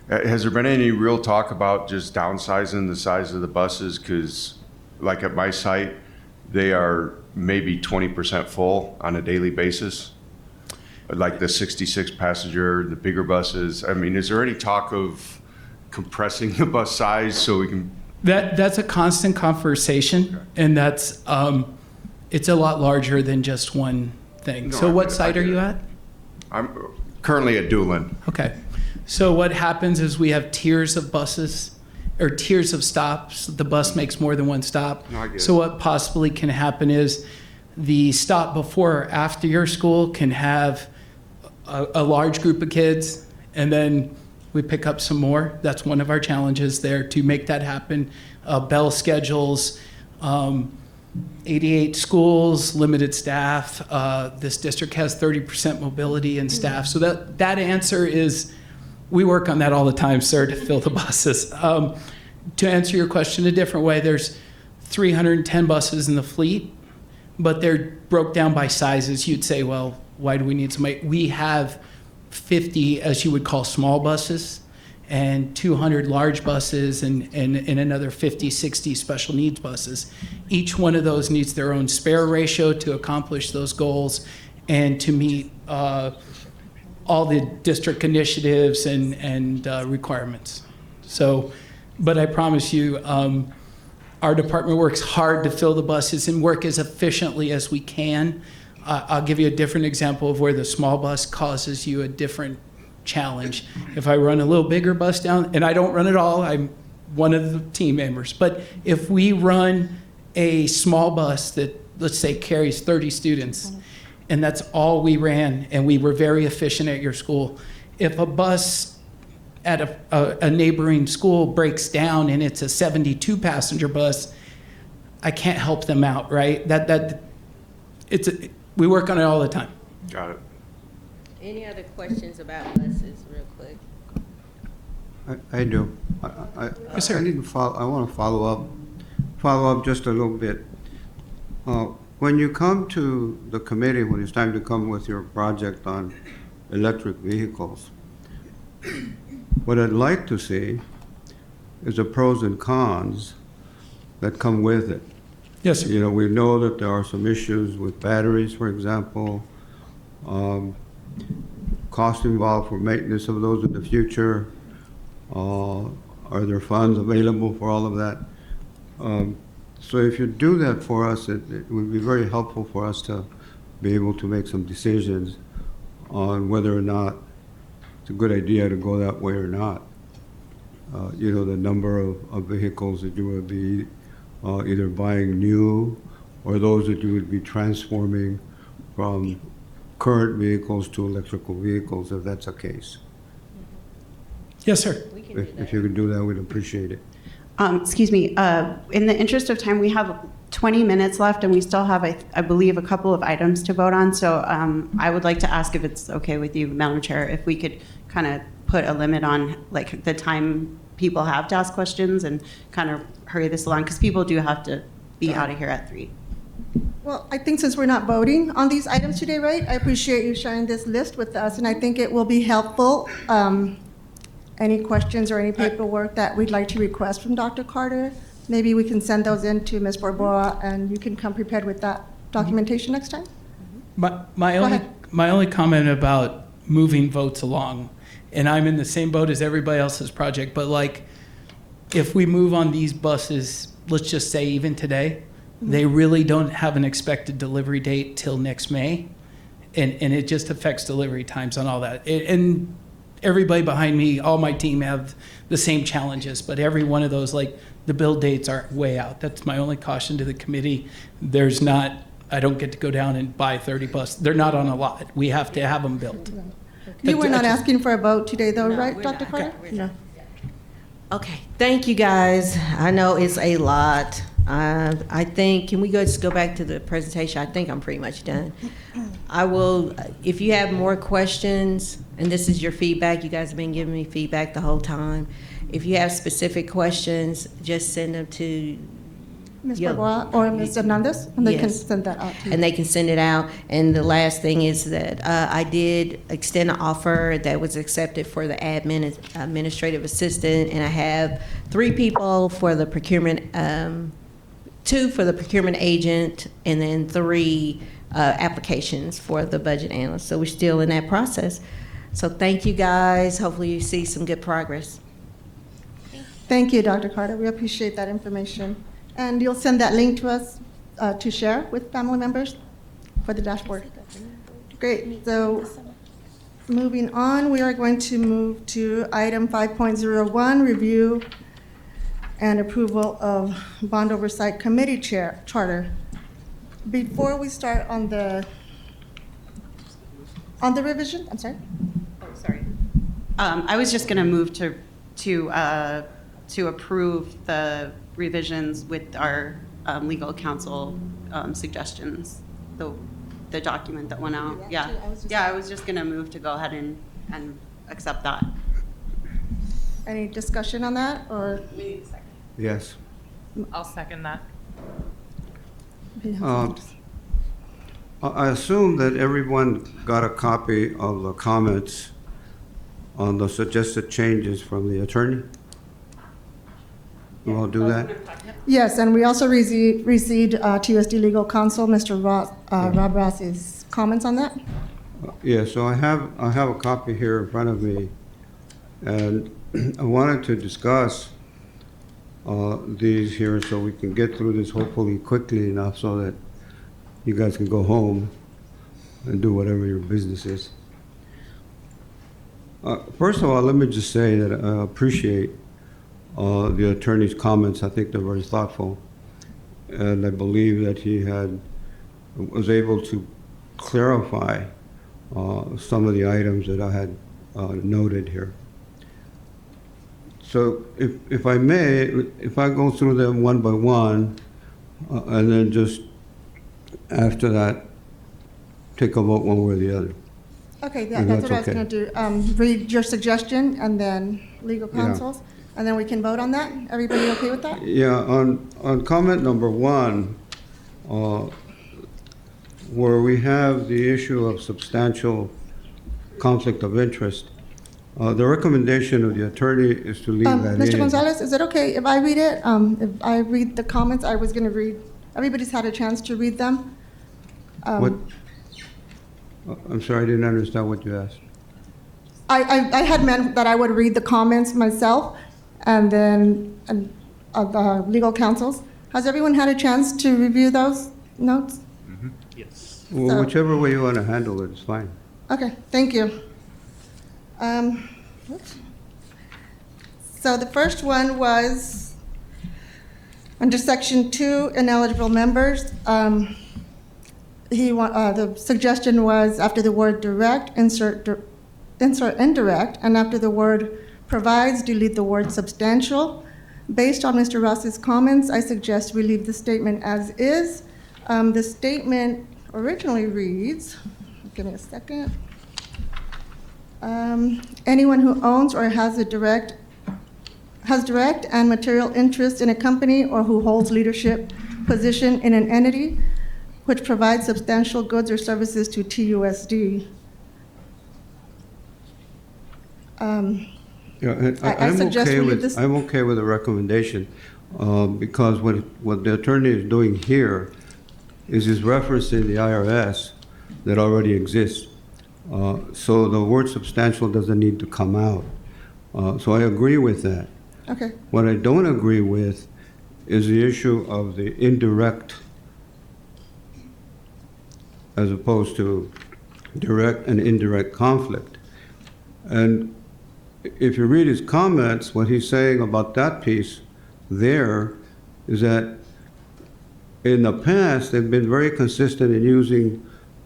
Has there been any real talk about just downsizing the size of the buses? Because like at my site, they are maybe 20% full on a daily basis. Like the 66 passenger, the bigger buses. I mean, is there any talk of compressing the bus size so we can? That's a constant conversation, and that's it's a lot larger than just one thing. No, so I what get it, site I are get you it. at? I'm currently at Doolin. Okay. So what happens is we have tiers of buses or tiers of stops. The bus makes more than one stop. No, I get So it. what possibly can happen is the stop before or after your school can have a large group of kids, and then we pick up some more. That's one of our challenges there to make that happen. Bell schedules, 88 schools, limited staff. This district has 30% mobility in staff. So that answer is, we work on that all the time, sir, to fill the buses. To answer your question a different way, there's 310 buses in the fleet, but they're broke down by sizes. You'd say, well, why do we need so many? We have 50, as you would call, small buses, and 200 large buses, and another 50, 60 special needs buses. Each one of those needs their own spare ratio to accomplish those goals and to meet all the district initiatives and requirements. So, but I promise you, our department works hard to fill the buses and work as efficiently as we can. I'll give you a different example of where the small bus causes you a different challenge. If I run a little bigger bus down, and I don't run it all, I'm one of the team members, but if we run a small bus that, let's say, carries 30 students, and that's all we ran, and we were very efficient at your school, if a bus at a neighboring school breaks down and it's a 72 passenger bus, I can't help them out, right? We work on it all the time. Got it. Any other questions about buses, real quick? I do. Yes, sir. I want to follow up just a little bit. When you come to the committee, when it's time to come with your project on electric vehicles, what I'd like to see is the pros and cons that come with it. Yes, sir. You know, we know that there are some issues with batteries, for example, cost involved for maintenance of those in the future. Are there funds available for all of that? So if you do that for us, it would be very helpful for us to be able to make some decisions on whether or not it's a good idea to go that way or not. You know, the number of vehicles that you would be either buying new or those that you would be transforming from current vehicles to electrical vehicles, if that's the case. Yes, sir. If you could do that, we'd appreciate it. Excuse me, in the interest of time, we have 20 minutes left and we still have, I believe, a couple of items to vote on. So I would like to ask if it's okay with you, Madam Chair, if we could kind of put a limit on like the time people have to ask questions and kind of hurry this along, because people do have to be out of here at 3. Well, I think since we're not voting on these items today, right, I appreciate you sharing this list with us, and I think it will be helpful. Any questions or any paperwork that we'd like to request from Dr. Carter, maybe we can send those in to Ms. Barboa, and you can come prepared with that documentation next time? My only comment about moving votes along, and I'm in the same boat as everybody else's project, but like, if we move on these buses, let's just say even today, they really don't have an expected delivery date till next May, and it just affects delivery times on all that. And everybody behind me, all my team have the same challenges, but every one of those, like, the build dates are way out. That's my only caution to the committee. I don't get to go down and buy 30 buses. They're not on a lot. We have to have them built. You were not asking for a vote today, though, right, Dr. Carter? No. Okay, thank you, guys. I know it's a lot. I think, can we just go back to the presentation? I think I'm pretty much done. I will, if you have more questions, and this is your feedback, you guys have been giving me feedback the whole time. If you have specific questions, just send them to Ms. Yeah. Barboa or Ms. Hernandez, and they can Yes. send that out to you. And they can send it out. And the last thing is that I did extend an offer that was accepted for the administrative assistant, and I have 3 people for the procurement, 2 for the procurement agent, and then 3 applications for the budget analyst. So we're still in that process. So thank you, guys. Hopefully you see some good progress. Thank you, Dr. Carter. We appreciate that information. And you'll send that link to us to share with family members for the dashboard. Great. So moving on, we are going to move to item 5.01, review and approval of Bond Oversight Committee charter. Before we start on the revision, I'm sorry? Oh, sorry. I was just going to move to approve the revisions with our legal counsel suggestions, the document that went out. Yeah, I was just going to move to go ahead and accept that. Any discussion on that, or? Yes. I'll second that. I assume that everyone got a copy of the comments on the suggested changes from the attorney? You all do that? Yes, and we also received TUSD legal counsel, Mr. Rob Ross's comments on that. Yeah, so I have a copy here in front of me, and I wanted to discuss these here so we can get through this hopefully quickly enough so that you guys can go home and do whatever your business is. First of all, let me just say that I appreciate the attorney's comments. I think they're very thoughtful, and I believe that he was able to clarify some of the items that I had noted here. So if I may, if I go through them one by one, and then just after that, take a vote one way or the other. Okay, If that's that's what I was okay. going to do. Read your suggestion and then legal Yeah. counsel's, and then we can vote on that. Everybody okay with that? Yeah, on comment number 1, where we have the issue of substantial conflict of interest, the recommendation of the attorney is to leave that in. Mr. Gonzalez, is it okay if I read it? If I read the comments, I was going to read, everybody's had a chance to read them. What? I'm sorry, I didn't understand what you asked. I had meant that I would read the comments myself and then the legal counsels. Has everyone had a chance to review those notes? Yes. Well, So- whichever way you want to handle it, it's fine. Okay, thank you. So the first one was under section 2, ineligible members. The suggestion was after the word direct, insert indirect, and after the word provides, delete the word substantial. Based on Mr. Ross's comments, I suggest we leave the statement as is. The statement originally reads, give me a second. Anyone who owns or has direct and material interest in a company or who holds leadership position in an entity which provides substantial goods or services to TUSD. Yeah, and I suggest we leave this. I'm okay with the recommendation, because what the attorney is doing here is he's referencing the IRS that already exists. So the word substantial doesn't need to come out. So I agree with that. Okay. What I don't agree with is the issue of the indirect as opposed to direct and indirect conflict. And if you read his comments, what he's saying about that piece there is that in the past, they've been very consistent in using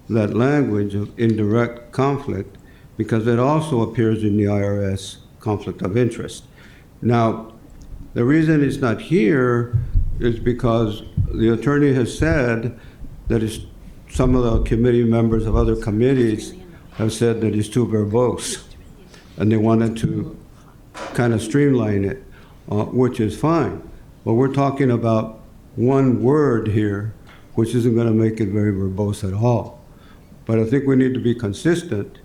that language of indirect conflict because it also appears in the IRS conflict of interest. Now, the reason it's not here is because the attorney has said that some of the committee members of other committees have said that it's too verbose, and they wanted to kind of streamline it, which is fine. But we're talking about one word here, which isn't going to make it very verbose at all. But I think we need to be consistent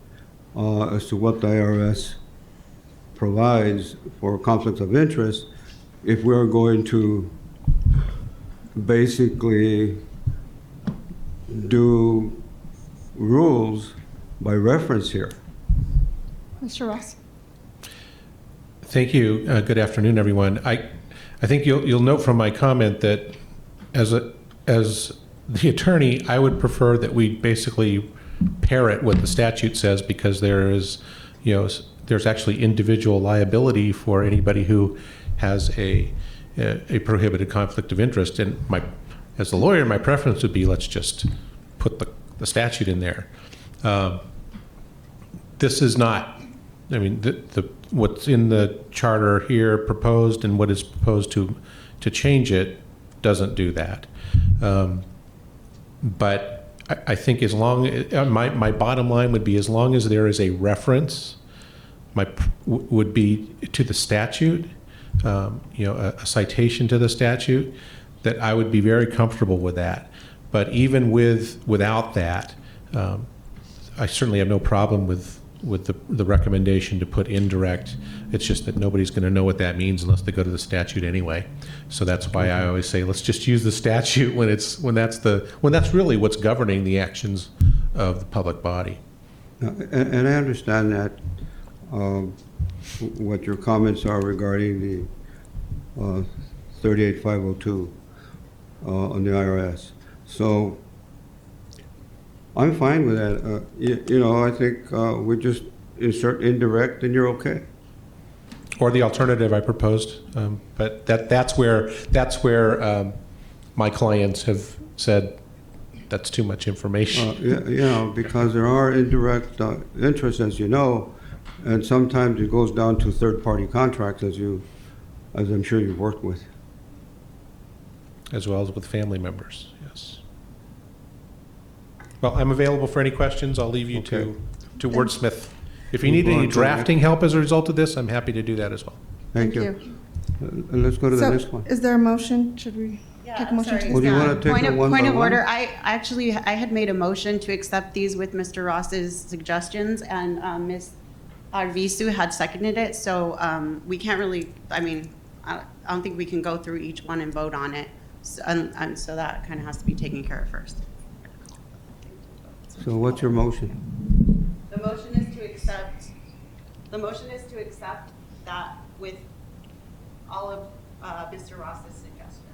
as to what the IRS provides for conflicts of interest if we're going to basically do rules by reference here. Mr. Ross? Thank you. Good afternoon, everyone. I think you'll note from my comment that as the attorney, I would prefer that we basically parrot what the statute says, because there's actually individual liability for anybody who has a prohibited conflict of interest. And as a lawyer, my preference would be, let's just put the statute in there. This is not, I mean, what's in the charter here proposed and what is proposed to change it doesn't do that. But I think as long, my bottom line would be, as long as there is a reference, would be to the statute, a citation to the statute, that I would be very comfortable with that. But even without that, I certainly have no problem with the recommendation to put indirect. It's just that nobody's going to know what that means unless they go to the statute anyway. So that's why I always say, let's just use the statute when that's really what's governing the actions of the public body. And I understand that, what your comments are regarding the 38502 on the IRS. So I'm fine with that. I think we just insert indirect and you're okay. Or the alternative I proposed, but that's where my clients have said that's too much information. Because there are indirect interests, as you know, and sometimes it goes down to third-party contracts, as I'm sure you've worked with. As well as with family members, yes. Well, I'm available for any questions. I'll leave you to wordsmith. If you need any drafting help as a result of this, I'm happy to do that as well. Thank you. Let's go to the next one. Is there a motion? Should we take a motion? Well, do you want to take it one by Point of one? order, I had made a motion to accept these with Mr. Ross's suggestions, and Ms. Arvizu had seconded it, so we can't really, I don't think we can go through each one and vote on it. So, and so that kind of has to be taken care of first. So what's your motion? The motion is to accept that with all of Mr. Ross's suggestions.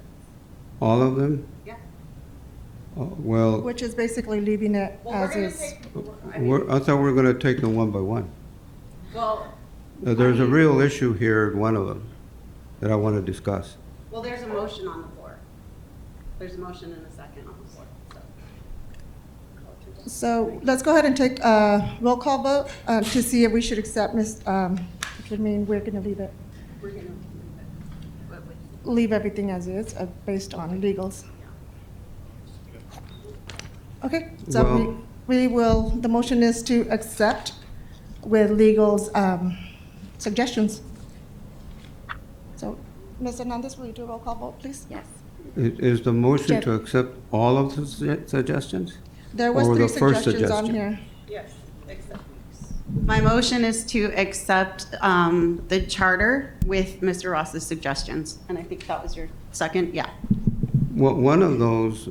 All of them? Yeah. Well, Which is basically leaving it as is. I thought we were going to take them one by one. Well, There's a real issue here in one of them that I want to discuss. well, there's a motion on the floor. There's a motion and a second on the floor. So let's go ahead and take a roll call vote to see if we should accept which would mean we're going to leave it. We're going to Leave everything as is, based on legals. Okay, so Well- we will, the motion is to accept with legal's suggestions. So, Ms. Hernandez, will you do a roll call vote, please? Yes. Is the motion Jeff. to accept all of the suggestions? There was Or 3 the first suggestions on suggestion? here. Yes, accept. My motion is to accept the charter with Mr. Ross's suggestions. And I think that was your second, yeah. Well, one of those,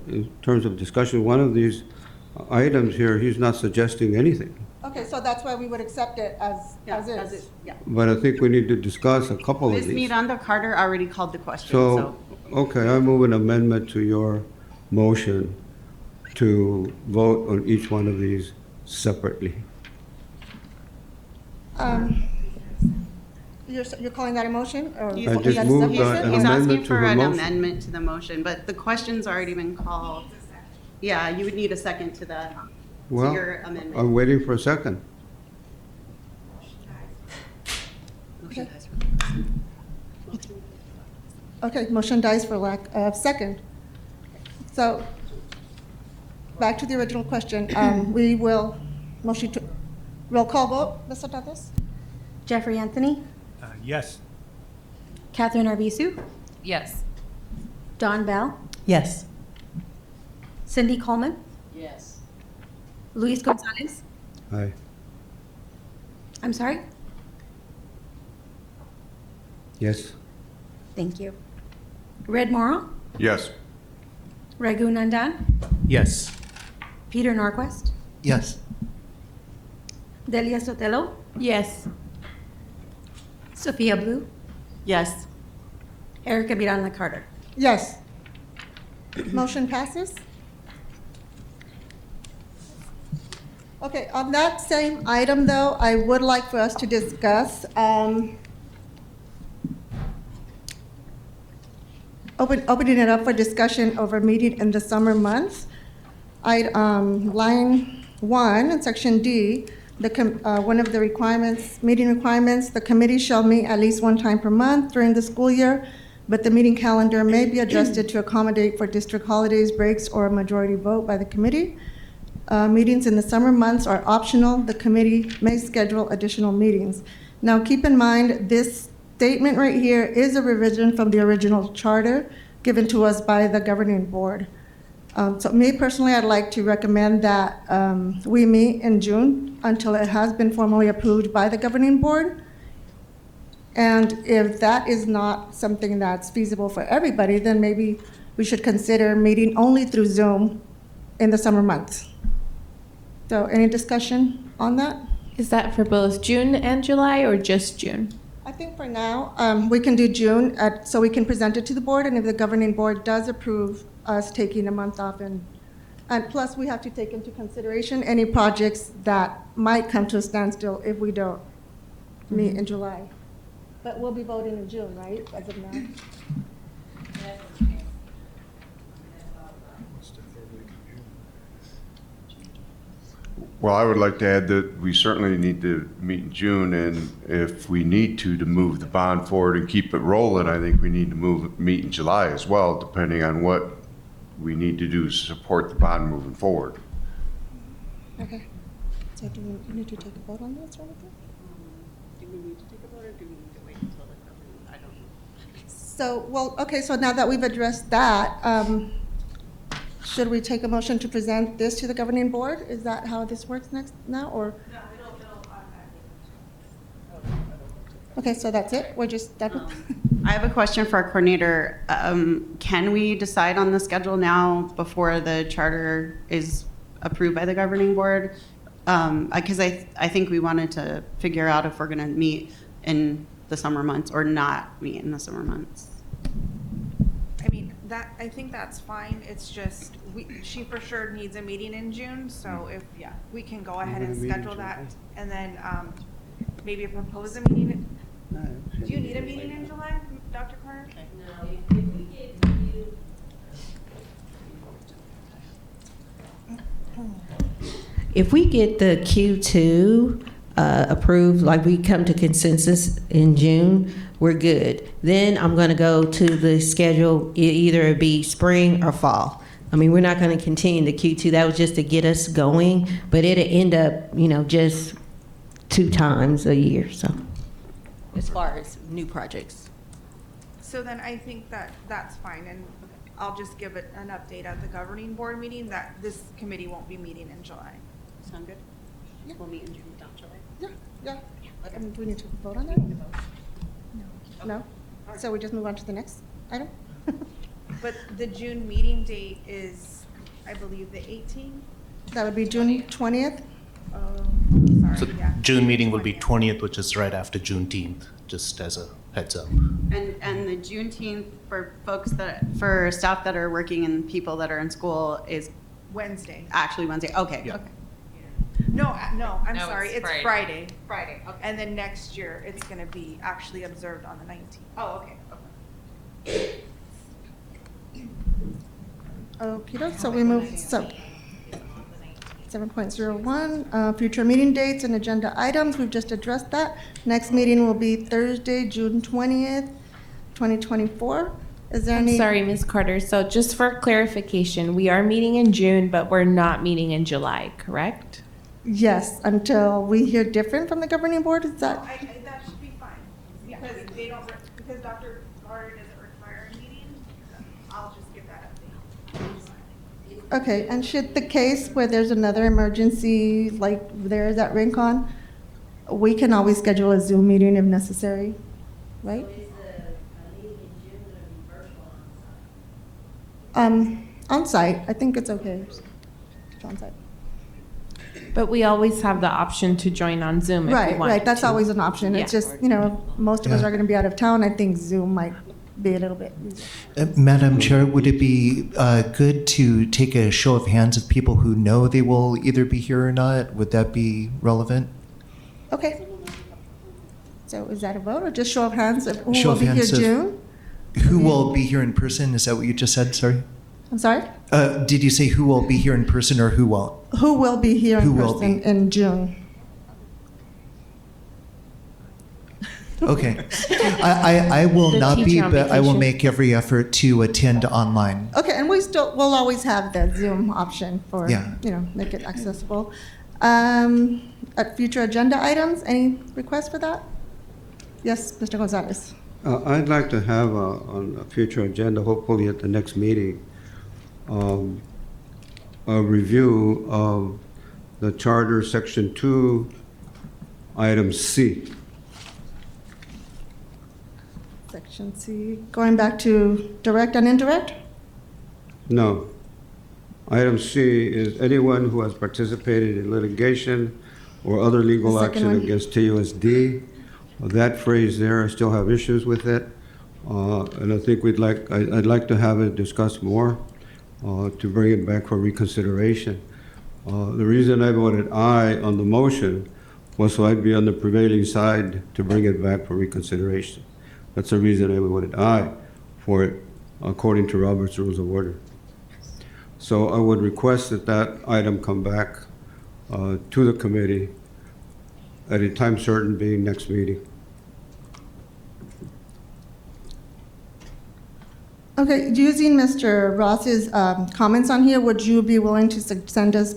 in terms of discussion, one of these items here, he's not suggesting anything. Okay, so that's why we would accept it as is. Yeah. But I think we need to discuss a couple of Ms. these. Miranda Carter already called the question, So, okay, I move an amendment to your motion to vote on each one of these separately. You're calling that a motion? Or He's, I just he's- moved he's- an he's amendment asking to for the an motion. amendment to the motion, but the question's already been called. Yeah, you would need a second to that, to Well, your amendment. I'm waiting for a second. Okay, motion dies for lack of second. So, back to the original question. We will motion to, roll call vote, Ms. Hernandez? Jeffrey Anthony, Yes. Catherine Arvizu, Yes. Don Bell, Yes. Cindy Coleman, Yes. Luis Gonzalez. Aye. I'm sorry? Yes. Thank you. Red Morrow, Yes. Raghu Nandan, Yes. Peter Norquist, Yes. Delia Sotelo, Yes. Sophia Blue, Yes. Erica Miranda Carter. Yes. Motion passes. Okay, on that same item, though, I would like for us to discuss opening it up for discussion over meeting in the summer months. Line 1, in section D, one of the requirements, meeting requirements, the committee shall meet at least one time per month during the school year, but the meeting calendar may be adjusted to accommodate for district holidays, breaks, or a majority vote by the committee. Meetings in the summer months are optional. The committee may schedule additional meetings. Now, keep in mind, this statement right here is a revision from the original charter given to us by the governing board. So me personally, I'd like to recommend that we meet in June until it has been formally approved by the governing board. And if that is not something that's feasible for everybody, then maybe we should consider meeting only through Zoom in the summer months. So any discussion on that? Is that for both June and July or just June? I think for now, we can do June, so we can present it to the board, and if the governing board does approve us taking a month off, and plus we have to take into consideration any projects that might come to a standstill if we don't meet in July. But we'll be voting in June, right, as of now? Well, I would like to add that we certainly need to meet in June, and if we need to move the bond forward and keep it rolling, I think we need to meet in July as well, depending on what we need to do to support the bond moving forward. Okay. So do we need to take a vote on this or anything? Do we need to take a vote, or do we need to wait until the government? I don't know. So, well, okay, so now that we've addressed that, should we take a motion to present this to the governing board? Is that how this works next now, or? No, it'll Okay, so that's it? We're just done? I have a question for our coordinator. Can we decide on the schedule now before the charter is approved by the governing board? Because I think we wanted to figure out if we're going to meet in the summer months or not meet in the summer months. I mean, I think that's fine. It's just, she for sure needs a meeting in June, so if we can go ahead and schedule that, and then maybe propose a meeting. Do you need a meeting in July, Dr. Carter? If we get the Q2 approved, like we come to consensus in June, we're good. Then I'm going to go to the schedule, either be spring or fall. I mean, we're not going to continue the Q2. That was just to get us going, but it'll end up, just 2 times a year, so. As far as new projects. So then I think that's fine, and I'll just give it an update at the governing board meeting that this committee won't be meeting in July. Sound good? Yeah. We'll meet in June, not July. Yeah. Do we need to vote on that? No? So we just move on to the next item? But the June meeting date is, I believe, the 18th? That would be June 20th? So June meeting will be 20th, which is right after Juneteenth, just as a heads up. And the Juneteenth for for staff that are working and people that are in school is Wednesday. Actually Wednesday. Okay. Yeah. Okay. No, I'm No, sorry, it's it's Friday. Friday. Okay. And then next year, it's gonna be actually observed on the 19th. Oh, okay. Okay, so we move, 7.01, future meeting dates and agenda items, we've just addressed that. Next meeting will be Thursday, June 20th, 2024. Is there any? I'm sorry, Ms. Carter. So just for clarification, we are meeting in June, but we're not meeting in July, correct? Yes, until we hear different from the governing board, is that? That should be fine. Because Dr. Carter doesn't require a meeting, I'll Okay, and should the case where there's another emergency, like there is at Rincon, we can always schedule a Zoom meeting if necessary, right? On site, I think it's okay. It's on site. But we always have the option to join on Zoom if we Right, want right, that's to. always an option. It's Yeah. just, you know, most of us Yeah. are gonna be out of town. I think Zoom might be a little bit easier. Madam Chair, would it be good to take a show of hands of people who know they will either be here or not? Would that be relevant? Okay. So is that a vote or just show of hands of who Show will of be here hands of- June? Who will be here in person? Is that what you just said? Sorry. I'm sorry? Did you say who will be here in person or who won't? Who will be here Who in will person in June? Okay. I will The not be, teacher on but I will vacation. make every effort to attend online. Okay, and we'll always have the Zoom option for, Yeah. you know, make it accessible. At future agenda items, any requests for that? Yes, Mr. Gonzalez. I'd like to have on a future agenda, hopefully at the next meeting, a review of the Charter Section 2, Item C. Section C, going back to direct and indirect? No. Item C is anyone who has participated in litigation or other legal The second action one. against TUSD. That phrase there, I still have issues with it. And I think I'd like to have it discussed more to bring it back for reconsideration. The reason I voted aye on the motion was so I'd be on the prevailing side to bring it back for reconsideration. That's the reason I voted aye for it, according to Robert's Rules of Order. So I would request that that item come back to the committee at a time certain, being next meeting. Okay, using Mr. Ross's comments on here, would you be willing to send us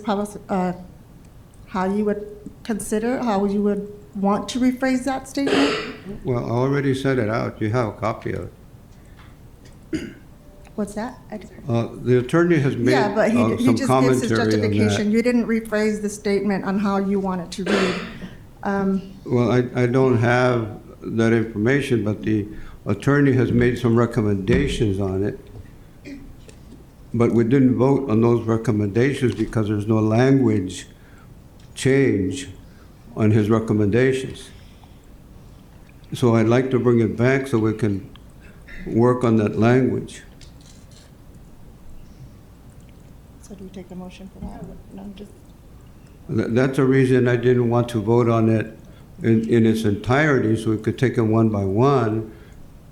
how you would consider, how you would want to rephrase that statement? Well, I already sent it out. You have a copy of it. What's that? The attorney has made Yeah, but he some just gives his commentary on justification. that. You didn't rephrase the statement on how you want it to read. Well, I don't have that information, but the attorney has made some recommendations on it. But we didn't vote on those recommendations because there's no language change on his recommendations. So I'd like to bring it back so we can work on that language. So do you take a motion for that? No, just. That's the reason I didn't want to vote on it in its entirety, so we could take them one by one,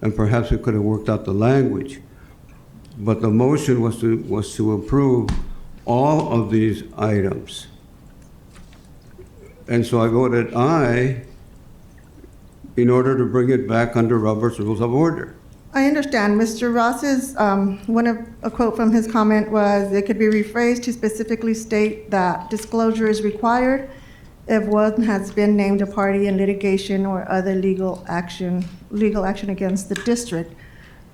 and perhaps we could have worked out the language. But the motion was to approve all of these items. And so I voted aye in order to bring it back under Robert's Rules of Order. I understand. Mr. Ross's, a quote from his comment was, it could be rephrased to specifically state that disclosure is required if one has been named a party in litigation or other legal action against the district.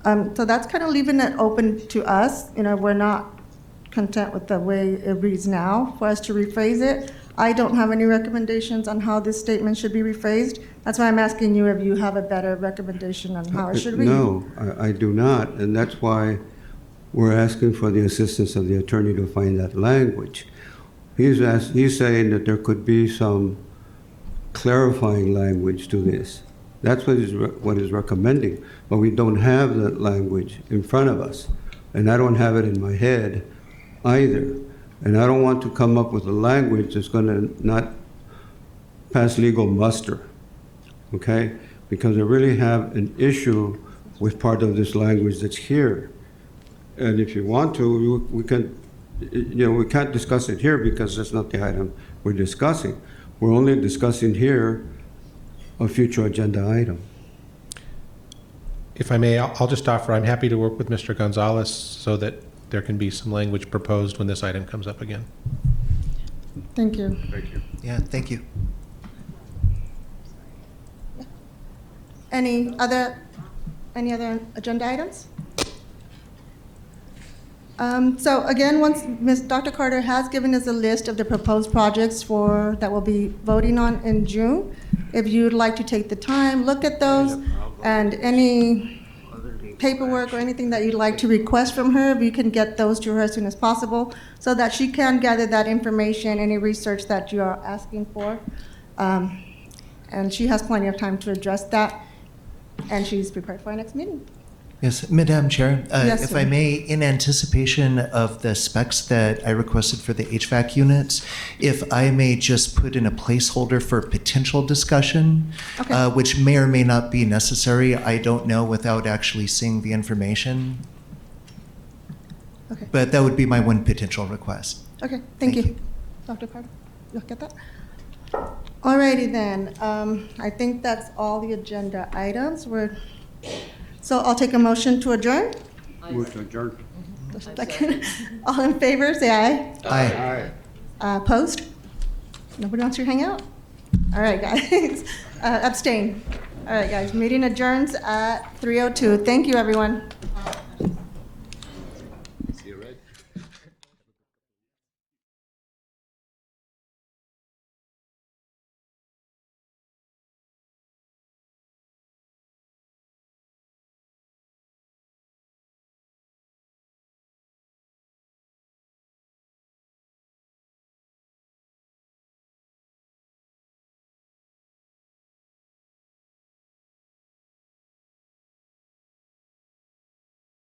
So that's kind of leaving it open to us. You know, we're not content with the way it reads now for us to rephrase it. I don't have any recommendations on how this statement should be rephrased. That's why I'm asking you if you have a better recommendation on how it should read. No, I do not, and that's why we're asking for the assistance of the attorney to find that language. He's saying that there could be some clarifying language to this. That's what he's recommending, but we don't have that language in front of us, and I don't have it in my head either. And I don't want to come up with a language that's going to not pass legal muster, okay? Because I really have an issue with part of this language that's here. And if you want to, we can, we can't discuss it here because that's not the item we're discussing. We're only discussing here a future agenda item. If I may, I'll just offer, I'm happy to work with Mr. Gonzalez so that there can be some language proposed when this item comes up again. Thank you. Thank you. Yeah, thank you. Any other agenda items? So again, once Dr. Carter has given us a list of the proposed projects that we'll be voting on in June. If you'd like to take the time, look at those, and any paperwork or anything that you'd like to request from her, if you can get those to her as soon as possible, so that she can gather that information, any research that you are asking for. And she has plenty of time to address that, and she's prepared for our next meeting. Yes, Madam Chair, Yes, if sir. I may, in anticipation of the specs that I requested for the HVAC units, if I may just put in a placeholder for potential discussion, Okay. which may or may not be necessary, I don't know without actually seeing the information. Okay. But that would be my one potential request. Okay, thank you. Dr. Carter, you'll get that? Alrighty then, I think that's all the agenda items. So I'll take a motion to adjourn. Move to adjourn. Second. All in favor, say aye. Aye. Opposed? Nobody wants to hang out? All right, guys. Abstain. All right, guys, meeting adjourns at 3:02. Thank you, everyone.